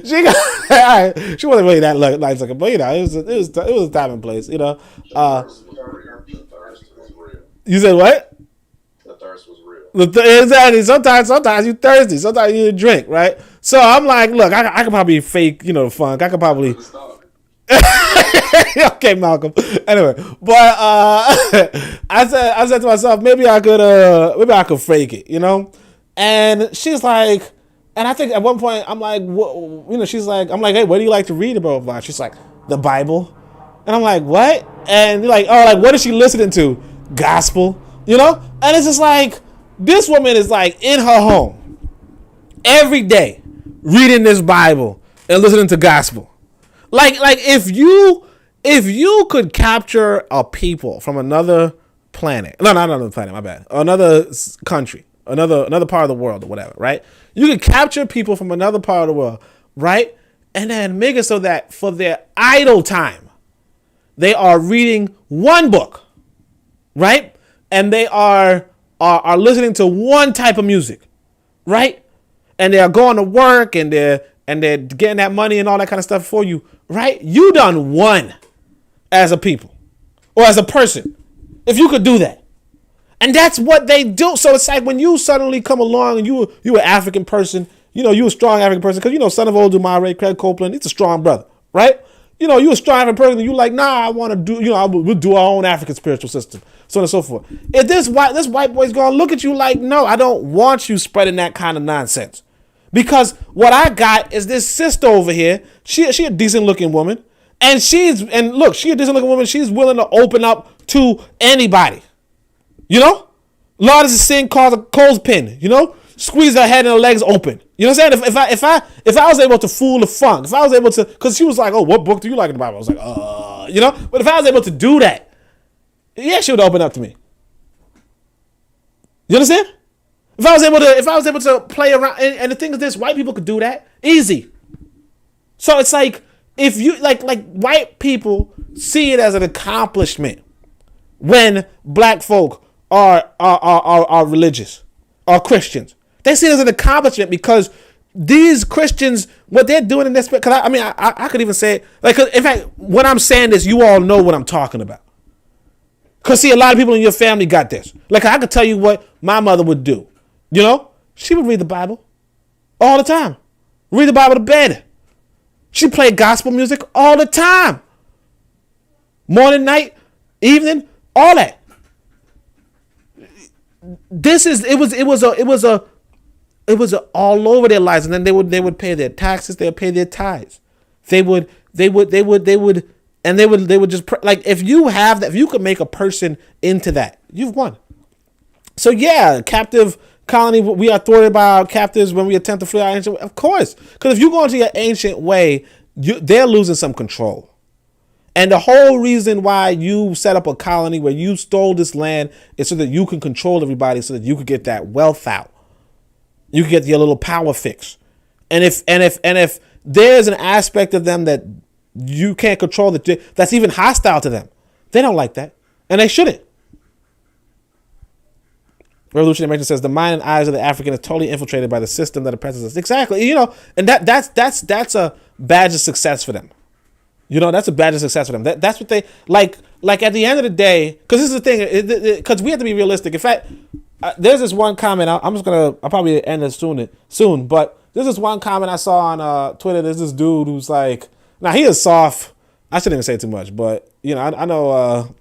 she got all right. She wasn't really that nice looking, but it was a time and place. The thirst was real. You said what? The thirst was real. Exactly. Sometimes you thirsty. Sometimes you drink, right? So I'm like, look, I could probably fake, funk. I could probably. Okay, Malcolm. Anyway, but I said to myself, maybe I could fake it, And she's like, and I think at one point I'm like, she's like, I'm like, hey, what do you like to read about? She's like, the Bible. And I'm like, what? And you're like, oh, like, what is she listening to? Gospel, And it's just like, this woman is like in her home every day reading this Bible. and listening to gospel. Like if you could capture a people from another planet, no, not another planet, my bad, another country, another part of the world or whatever, right? You could capture people from another part of the world, right? And then make it so that for their idle time, they are reading one book, right? And they are listening to one type of music, right? And they are going to work and they're getting that money and all that kind of stuff for you, right? You done one as a people or as a person, if you could do that. And that's what they do. So it's like when you suddenly come along and you an African person, you a strong African person, because son of Odumare, Craig Copeland, he's a strong brother, right? You a strong African person, and you like, nah, I want to do, we'll do our own African spiritual system, so on and so forth. If this white boy's gonna look at you like, no, I don't want you spreading that kind of nonsense. Because what I got is this sister over here. She a decent looking woman. And she a decent looking woman. She's willing to open up to anybody. Lord is a sin called a clothespin. Squeeze her head and her legs open. You know what I'm saying? If I was able to fool the funk, if I was able to, because she was like, oh, what book do you like in the Bible? I was like, But if I was able to do that, yeah, she would open up to me. You understand? If I was able to play around, and the thing is this, white people could do that easy. So it's like, if you like white people see it as an accomplishment when black folk are religious, are Christians. They see it as an accomplishment because these Christians, what they're doing in this, because I could even say it, like, in fact, when I'm saying this, you all know what I'm talking about. Because see, a lot of people in your family got this. Like, I could tell you what my mother would do. She would read the Bible all the time. Read the Bible to bed. She played gospel music all the time. Morning, night, evening, all that. It was all over their lives, and then they would pay their taxes, they would pay their tithes. They would just like, if you have that, if you could make a person into that, you've won. So yeah, captive colony, we are thwarted by our captives when we attempt to flee our ancient way. Of course, because if you go into your ancient way, they're losing some control. And the whole reason why you set up a colony where you stole this land is so that you can control everybody, so that you could get that wealth out. You can get your little power fix. And if there's an aspect of them that you can't control, that's even hostile to them, they don't like that, and they shouldn't. Revolutionary Mention says the mind and eyes of the African is totally infiltrated by the system that oppresses us. Exactly, and that's a badge of success for them. That's a badge of success for them. That's what they like. Like at the end of the day, because this is the thing, because we have to be realistic. In fact, there's this one comment. I'll probably end it soon. But there's this one comment I saw on Twitter. There's this dude who's like, now he is soft. I shouldn't even say too much, but I know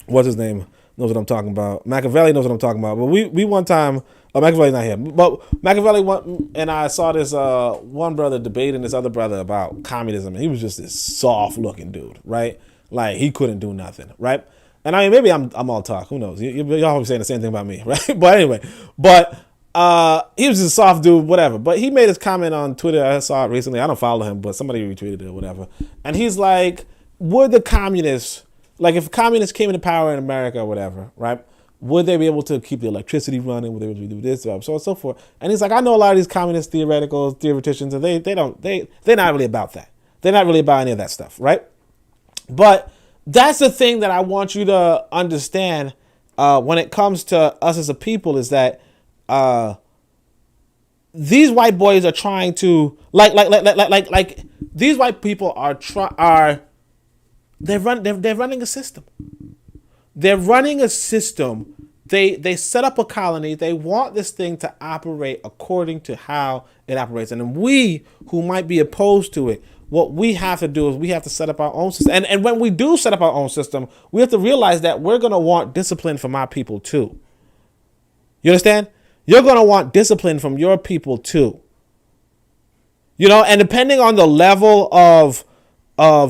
what's his name knows what I'm talking about. Machiavelli knows what I'm talking about. But we one time, Machiavelli's not here, but Machiavelli and I saw this one brother debating this other brother about communism, and he was just this soft looking dude, right? Like he couldn't do nothing, right? And maybe I'm all talk. Who knows? Y'all probably saying the same thing about me, right? But anyway, he was just a soft dude, whatever. But he made his comment on Twitter. I saw it recently. I don't follow him, but somebody retweeted it or whatever. And he's like, would the communists, like if communists came into power in America or whatever, right? Would they be able to keep the electricity running? Would they be able to do this, so on and so forth? And he's like, I know a lot of these communist theoreticians, and they're not really about that. They're not really about any of that stuff, right? But that's the thing that I want you to understand when it comes to us as a people, is that these white boys are trying to like these white people they're running a system. They're running a system. They set up a colony. They want this thing to operate according to how it operates. And then we, who might be opposed to it, what we have to do is we have to set up our own system. And when we do set up our own system, we have to realize that we're going to want discipline from our people too. You understand? You're going to want discipline from your people too. And depending on the level of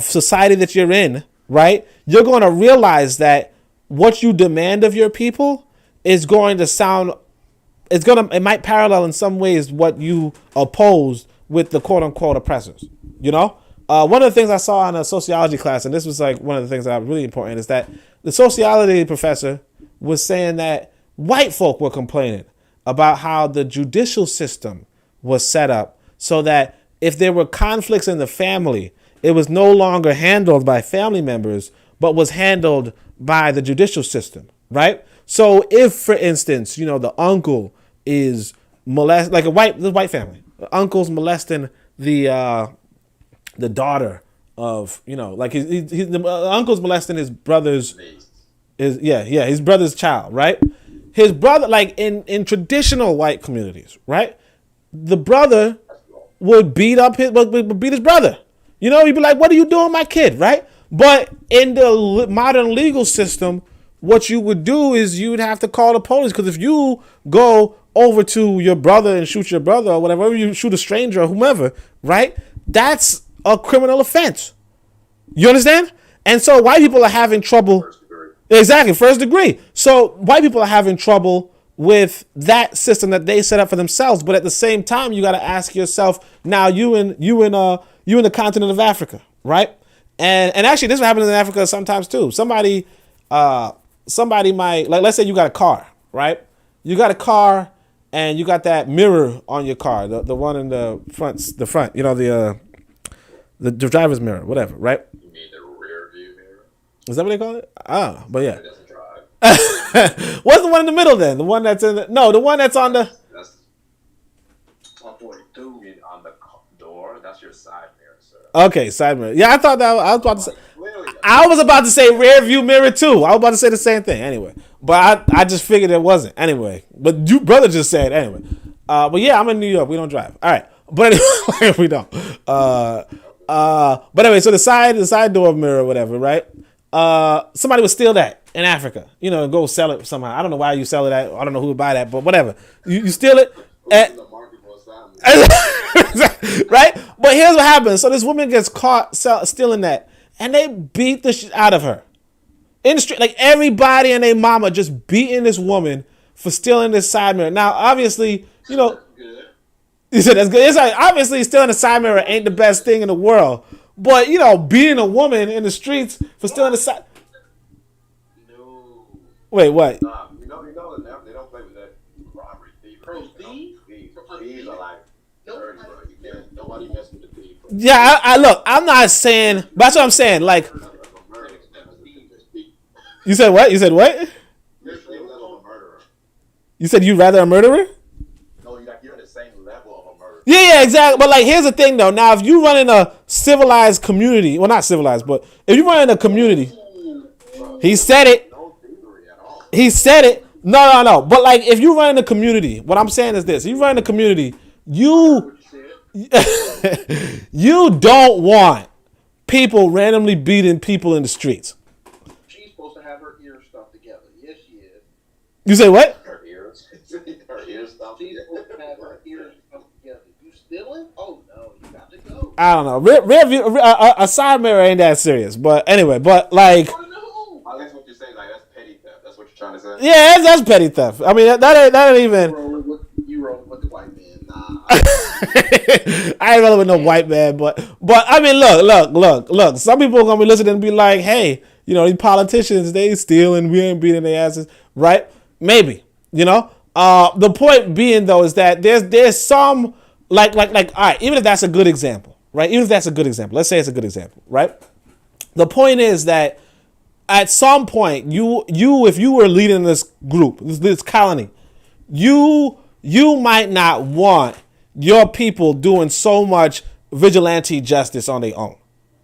society that you're in, right, you're going to realize that what you demand of your people is going to sound, it might parallel in some ways what you oppose with the quote unquote oppressors. You know, one of the things I saw in a sociology class, and this was like one of the things that was really important, is that the sociology professor was saying that white folk were complaining about how the judicial system was set up so that if there were conflicts in the family, it was no longer handled by family members, but was handled by the judicial system, right? So if, for instance, you know, the uncle is like a white family, the uncle's molesting the daughter of, you know, like the uncle's molesting his brother's, his brother's child, right? His brother, like in traditional white communities, right? The brother would beat his brother. You know, he'd be like, "What are you doing, my kid?" Right? But in the modern legal system, what you would do is you would have to call the police, because if you go over to your brother and shoot your brother or whatever, you shoot a stranger or whomever, right? That's a criminal offense. You understand? And so white people are having trouble. First degree. Exactly, first degree. So white people are having trouble with that system that they set up for themselves. But at the same time, you got to ask yourself, now you in the continent of Africa, right? And actually, this is what happens in Africa sometimes too. Somebody might, like, let's say you got a car, right? You got a car and you got that mirror on your car, the one in the front, you know, the driver's mirror, whatever, right? You mean the rear view mirror? Is that what they call it? I don't know, but yeah. It doesn't drive. What's the one in the middle then? The one that's the one that's on the. That's 142. You mean on the door? That's your side mirror, sir. Okay, side mirror. Yeah, I thought that I was about to say. I was about to say rear view mirror too. I was about to say the same thing anyway, but I just figured it wasn't anyway. But you brother just said anyway. But yeah, I'm in New York. We don't drive. All right, but anyway, we don't. But anyway, so the side door mirror, or whatever, right? Somebody would steal that in Africa, you know, and go sell it somehow. I don't know why you sell it at. I don't know who would buy that, but whatever. You steal it. Right? But here's what happens. So this woman gets caught stealing that, and they beat the shit out of her in the street. Like everybody and their mama just beating this woman for stealing this side mirror. Now, obviously, you know, you said that's good. It's like, obviously, stealing a side mirror ain't the best thing in the world, but you know, beating a woman in the streets for stealing the side. No. Wait, what? You know, they don't play with that robbery, thievery. Thieves are like dirty, bro. You can't. Nobody mess with the thief. Yeah, I look. I'm not saying. But that's what I'm saying. Like, you said what? You said what? You said you'd rather a murderer? No, you're in the same level of a murderer. Yeah, exactly. But like, here's the thing, though. Now, if you run in a civilized community, well, not civilized, but if you run in a community, he said it. No thievery at all. He said it. No. But like, if you run in a community, what I'm saying is this: if you run in a community, you don't want people randomly beating people in the streets. She's supposed to have her ears stuffed together. Yes, she is. You say what? Her ears. Her ears stopped. She's supposed to have her ears stuffed together. You stealing? Oh no, you got to go. I don't know. Rear view, a side mirror ain't that serious. But anyway, but like, I guess what you're saying, like, that's petty theft. That's what you're trying to say. yeah, that's petty theft. I mean, that ain't even. You rolling with the white man? Nah. I ain't rolling with no white man, but I mean, look. Some people are gonna be listening and be like, hey, you know, these politicians, they stealing, we ain't beating their asses, right? Maybe, you know. The point being though is that there's some like all right, even if that's a good example, right? Even if that's a good example, let's say it's a good example, right? The point is that at some point, you if you were leading this group, this colony, you might not want your people doing so much vigilante justice on their own.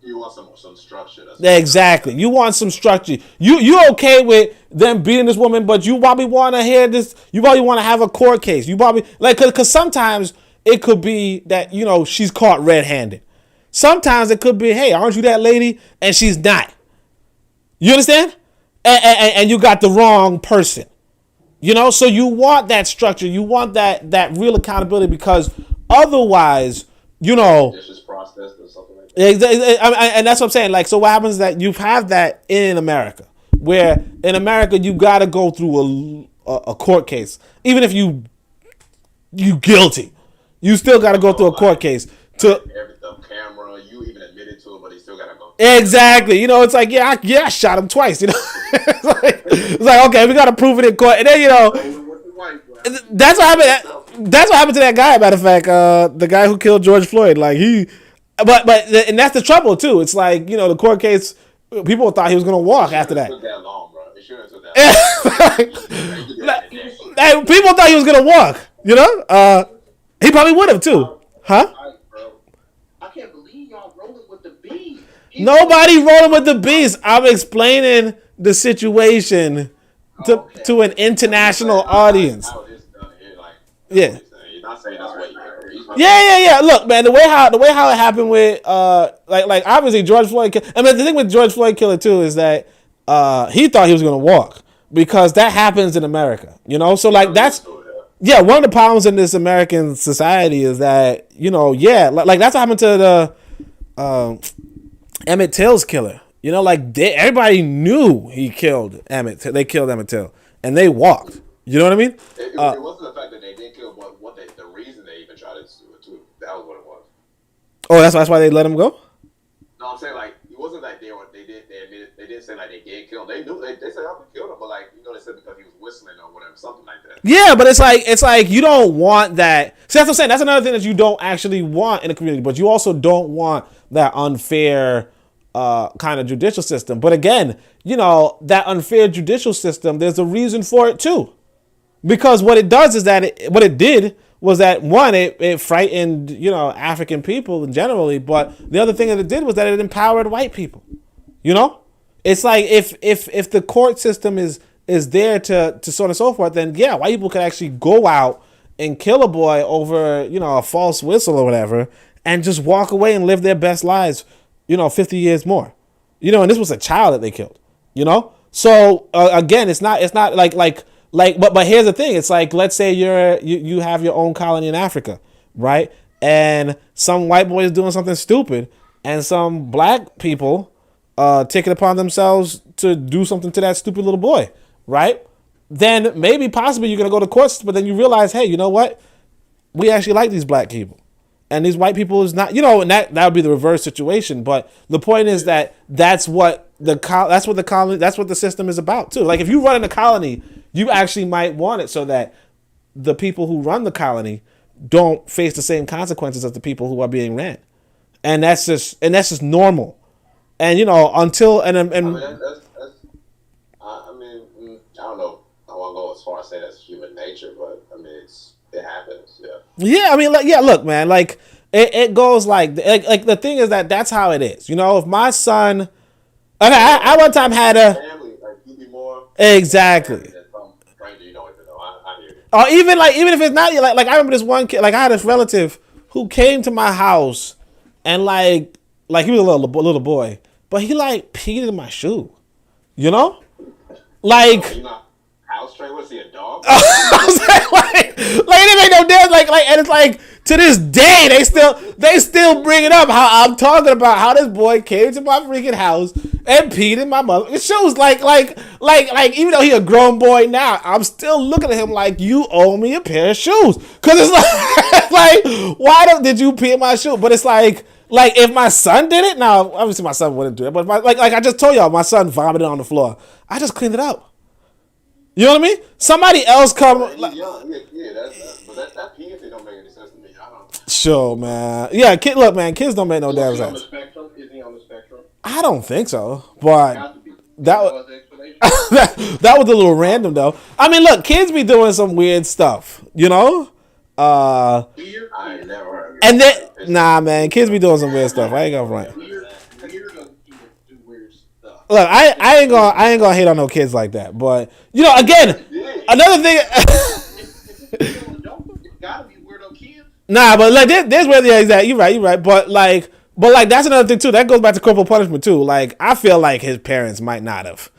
You want some structure. Exactly. You want some structure. You okay with them beating this woman, but you probably want to hear this. You probably want to have a court case. You probably like because sometimes it could be that, you know, she's caught red-handed. Sometimes it could be, hey, aren't you that lady? And she's not. You understand? And you got the wrong person. You know, so you want that structure. You want that real accountability because otherwise, you know. It's just processed or something like that. And that's what I'm saying. Like, so what happens is that you have that in America, where in America you got to go through a court case, even if you guilty. You still got to go through a court case to. The camera, you even admitted to it, but he still gotta go. Exactly. You know, it's like, I shot him twice. You know, it's like, okay, we got to prove it in court, and then that's what happened. That's what happened to that guy. Matter of fact, the guy who killed George Floyd, like and that's the trouble too. It's like, you know, the court case. People thought he was gonna walk after that. It took that long, bro. It shouldn't have took that long. People thought he was gonna walk. You know, he probably would have too, huh? I can't believe y'all rolling with the bees. Nobody rolling with the bees. I'm explaining the situation to an international audience. Yeah. Yeah. Look, man, the way how it happened with like obviously George Floyd. I mean, the thing with George Floyd killer too is that he thought he was gonna walk because that happens in America. You know, so like that's. Yeah, one of the problems in this American society is that, you know, like that's what happened to the Emmett Till's killer. You know, like everybody knew he killed Emmett. They killed Emmett Till, and they walked. You know what I mean? It wasn't the fact that they did kill, but the reason they even tried to do it too. That was what it was. Oh, that's why they let him go? No, I'm saying like it wasn't like they admitted, they didn't say like they did kill him. They knew they said I killed him, but like, you know, they said because he was whistling or whatever, something like that. Yeah, but it's like you don't want that. See, that's what I'm saying. That's another thing that you don't actually want in a community, but you also don't want that unfair kind of judicial system. But again, you know, that unfair judicial system, there's a reason for it too. Because what it does is that what it did was that one, it frightened, you know, African people generally, but the other thing that it did was that it empowered white people. You know, it's like if the court system is there to so on and so forth, then yeah, white people could actually go out and kill a boy over, you know, a false whistle or whatever, and just walk away and live their best lives, you know, 50 years more. You know, and this was a child that they killed. You know, so again, it's not like. But here's the thing. It's like, let's say you have your own colony in Africa, right? And some white boy is doing something stupid, and some black people take it upon themselves to do something to that stupid little boy, right? Then maybe possibly you're gonna go to courts, but then you realize, hey, you know what? We actually like these black people, and these white people is not, you know, and that would be the reverse situation. But the point is that that's what the system is about too. Like if you run in a colony, you actually might want it so that the people who run the colony don't face the same consequences as the people who are being ran, and that's just normal. And you know, until and I mean, I don't know. I won't go as far as say that's human nature, but I mean, it happens. Yeah. Yeah, I mean, look, man, like it goes like the thing is that that's how it is. You know, if my son, I one time had a family, like you be more exactly. Or even if it's not like I remember this one kid, like I had this relative who came to my house and like he was a little boy, but he like peed in my shoe, you know, like. House train? Was he a dog? I was like it ain't no damn like and it's like to this day they still bring it up how I'm talking about how this boy came to my freaking house and peed in my mother. It shows like even though he a grown boy now, I'm still looking at him like you owe me a pair of shoes, cause it's like why did you pee in my shoe? But it's like if my son did it, now obviously my son wouldn't do it, but like I just told y'all, my son vomited on the floor. I just cleaned it up. You know what I mean? Somebody else come. But that pee thing don't make any sense to me. I don't. Sure, man. Yeah, look, man. Kids don't make no damn sense. Is he on the spectrum? I don't think so, but that was that was a little random though. I mean, look, kids be doing some weird stuff, you know. I ain't never heard. And then, nah, man, kids be doing some weird stuff. I ain't gonna front. Look, I ain't gonna hate on no kids like that, but you know, again, another thing. Gotta be weirdo kids. Nah, but like there's where the exact. You're right, but like that's another thing too. That goes back to corporal punishment too. Like I feel like his parents might not have,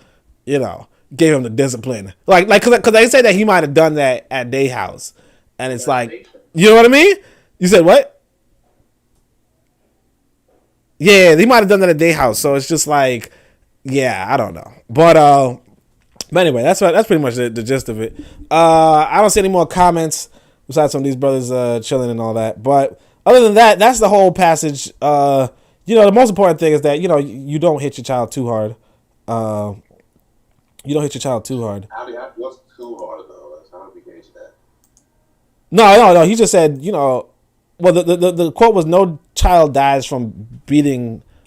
you know, gave him the discipline. Like because they say that he might have done that at their house, and it's like, you know what I mean? You said what? Yeah, he might have done that at their house. So it's just like. Yeah, I don't know, but anyway, that's pretty much the gist of it. I don't see any more comments. Besides some of these brothers chilling and all that. But other than that, that's the whole passage. The most important thing is that, you don't hit your child too hard. You don't hit your child too hard. What's too hard, though? That's how we gauge that. No. He just said, well, the quote was, no child dies from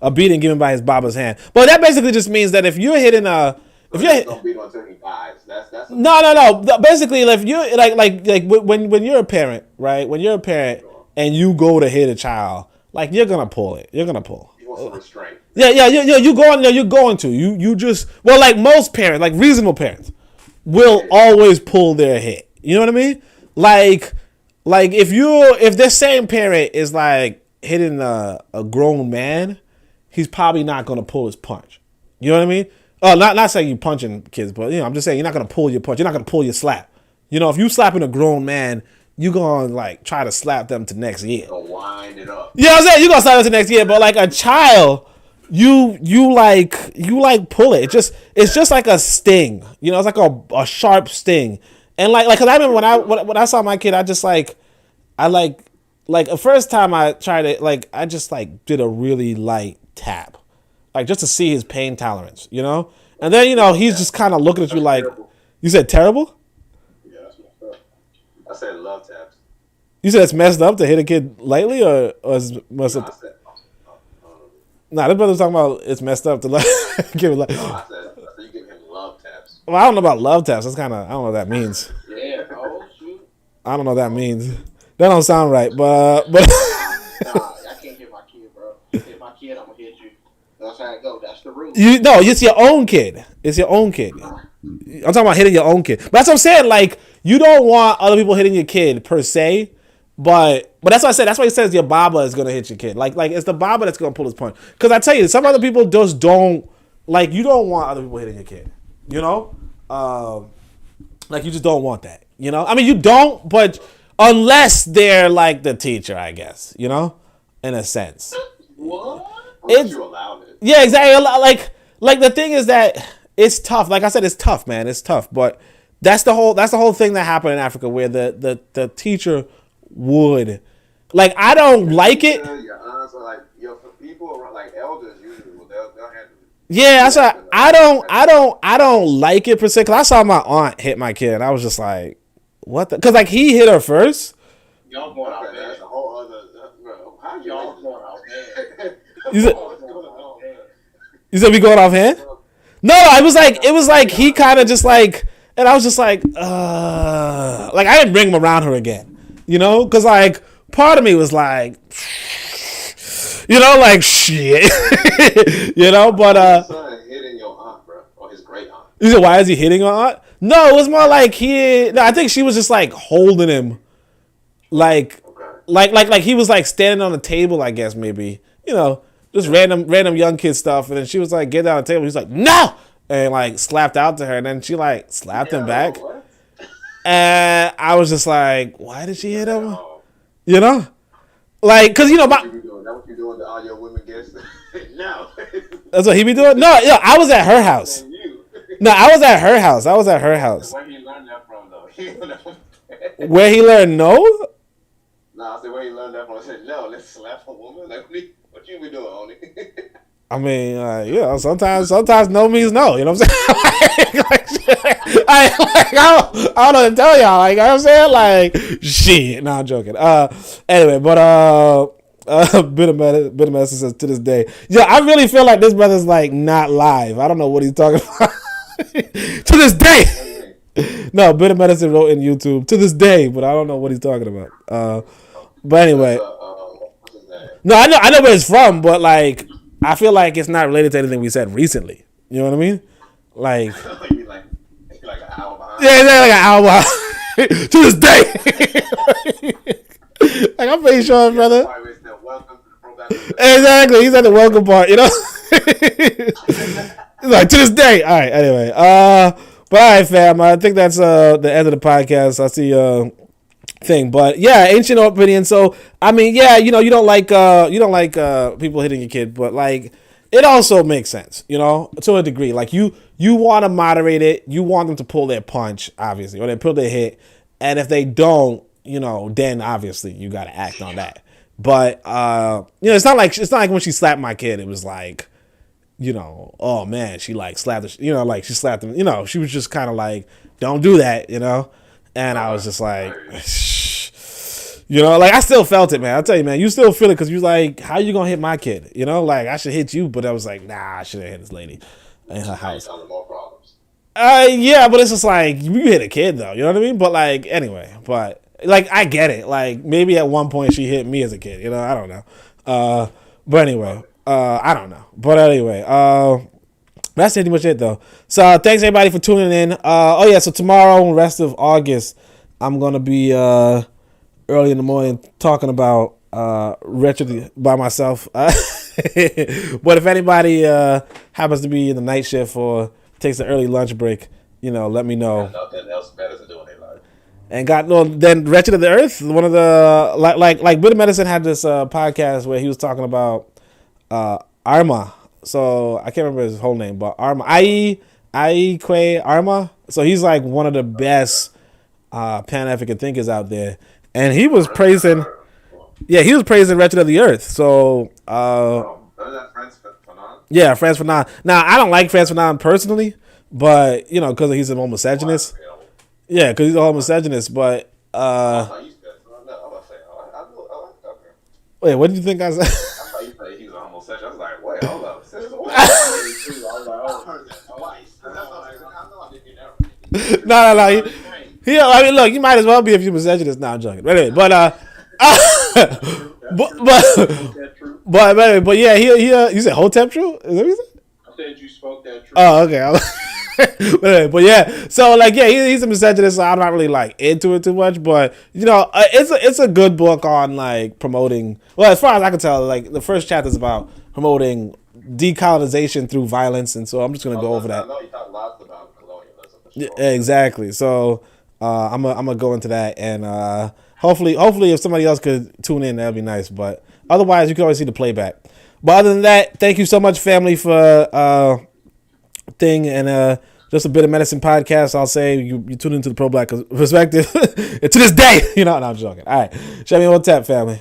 a beating given by his baba's hand. But that basically just means that if you're hitting don't beat until he dies. That's no. Basically, if you like when you're a parent, right? When you're a parent and you go to hit a child, like, you're gonna pull it. You're gonna pull. He wants some restraint. Yeah. You're going to. You just, well, like most parents, like reasonable parents, will always pull their hit. You know what I mean? Like if this same parent is like hitting a grown man, he's probably not gonna pull his punch. You know what I mean? Oh, not saying you punching kids, but I'm just saying you're not gonna pull your punch. You're not gonna pull your slap. If you slapping a grown man, you gonna like try to slap them to next year. You're gonna wind it up. Yeah, I'm saying you gonna slap them to next year, but like a child, you pull it. It's just like a sting. It's like a sharp sting. And like cause I remember when I saw my kid, the first time I tried it, like I just like did a really light tap. Like just to see his pain tolerance, And then, he's just kind of looking at you like, terrible. You said terrible? Yeah, that's messed up. I said love taps. You said it's messed up to hit a kid lightly or is messed up? Nah, this brother's talking about it's messed up to give it like. No, I said you give him love taps. Well, I don't know about love taps. That's kind of, I don't know what that means. Yeah, oh shoot. I don't know what that means. That don't sound right, but. Nah, I can't hit my kid, bro. Hit my kid, I'm gonna hit you. That's how it go. That's the rule. It's your own kid. It's your own kid. I'm talking about hitting your own kid. But that's what I'm saying. Like, you don't want other people hitting your kid per se. But that's what I said. That's why he says your baba is gonna hit your kid. Like it's the baba that's gonna pull his punch. Because I tell you, some other people just don't like. You don't want other people hitting your kid. Like you just don't want that. I mean, you don't, but unless they're like the teacher, I guess. In a sense. What? Unless you allowed it. Yeah, exactly. Like the thing is that it's tough. Like I said, it's tough, man. It's tough. But that's the whole thing that happened in Africa, where the teacher would, like, I don't like it. Your aunts are like your people around, like elders usually they'll handle it. Yeah, that's why I don't like it per se. Cause I saw my aunt hit my kid, and I was just like, what the? Cause like he hit her first. Y'all going out there. That's a whole other. Bro, how Y'all going out there. You said we going off hand? No, it was like he kind of just like, and I was just like I didn't bring him around her again. Because, like, part of me was like, like, shit. But, son hitting your aunt, bro, or his great aunt. You said, why is he hitting her aunt? No, it was more like I think she was just, like, holding him, like, okay. like he was, like, standing on the table, I guess, maybe, just random young kid stuff, and then she was, like, getting down the table, he's like, no! And, like, slapped out to her, and then she, like, slapped him back. What? And I was just like, why did she hit him? Like, cause that's what you doing to all your women guests. No, that's what he be doing. No, I was at her house. No, I was at her house. Where he learned that from, though? Where he learned no? Nah, I said where he learned that from. I said no, let's slap a woman. Like, what you be doing, Oni? I mean, sometimes no means no. You know what I'm saying? I don't know what to tell y'all. Like, you know what I'm saying? Like, shit. No, I'm joking. Anyway, but bit of medicine says to this day. Yeah, I really feel like this brother's like not live. I don't know what he's talking about. To this day. No, bit of medicine wrote in YouTube to this day, but I don't know what he's talking about. But anyway, no, I know where it's from, but like, I feel like it's not related to anything we said recently. You know what I mean? Like, you like an hour behind. Yeah, it's like an hour behind. To this day. Like, I'm pretty sure, brother. Exactly. He's at the welcome part, He's like, to this day. All right, anyway. But all right, fam. I think that's the end of the podcast. I see thing, but yeah, ancient opinion. So I mean, yeah, you don't like people hitting your kid, but like it also makes sense, to a degree. Like you want to moderate it, you want them to pull their punch, obviously, or they pull their hit, and if they don't, then obviously you got to act on that. But it's not like when she slapped my kid, it was like, oh man, she like slapped, like she slapped him, she was just kind of like, don't do that, and I was just like, like I still felt it, man. I'll tell you, man, you still feel it because you like, how you gonna hit my kid? Like I should hit you, but I was like, nah, I shouldn't hit this lady in her house. More problems. Yeah, but it's just like, you hit a kid though, you know what I mean? But like, anyway, but like, I get it. Like maybe at one point she hit me as a kid, I don't know. But anyway, I don't know. But anyway, that's pretty much it though. So thanks everybody for tuning in. So tomorrow, rest of August, I'm gonna be early in the morning talking about Wretched by myself. But if anybody happens to be in the night shift or takes an early lunch break, let me know. Nothing else better to do in their life. And then Wretched of the Earth, one of the like Buddha Medicine had this podcast where he was talking about Arma. So I can't remember his whole name, but Arma, Kwe Arma. So he's like one of the best Pan-African thinkers out there, and he was praising Wretched of the Earth. So yeah, Frantz Fanon. Now I don't like Frantz Fanon personally, but because he's a misogynist. Yeah, because he's a misogynist. But wait, what did you think I said? I thought you said he was a homosexual. I was like, wait, hold up. No. I mean, look, you might as well be if you're misogynist. No, I'm joking. But anyway, but yeah, you said Hotep true? Is that what you said? I said you spoke that truth. Oh, okay. But yeah, so like, yeah, he's a misogynist, so I'm not really like into it too much. But it's a good book on like promoting. Well, as far as I can tell, like the first chapter is about promoting decolonization through violence, and so I'm just gonna go over that. I know you talk lots about colonialism. For sure. Yeah, exactly. So I'm gonna go into that, and hopefully if somebody else could tune in, that'd be nice. But otherwise, you can always see the playback. But other than that, thank you so much, family, for thing and just a bit of medicine podcast. I'll say you tune into the pro black perspective to this day. No, I'm joking. All right, show me one tap, family.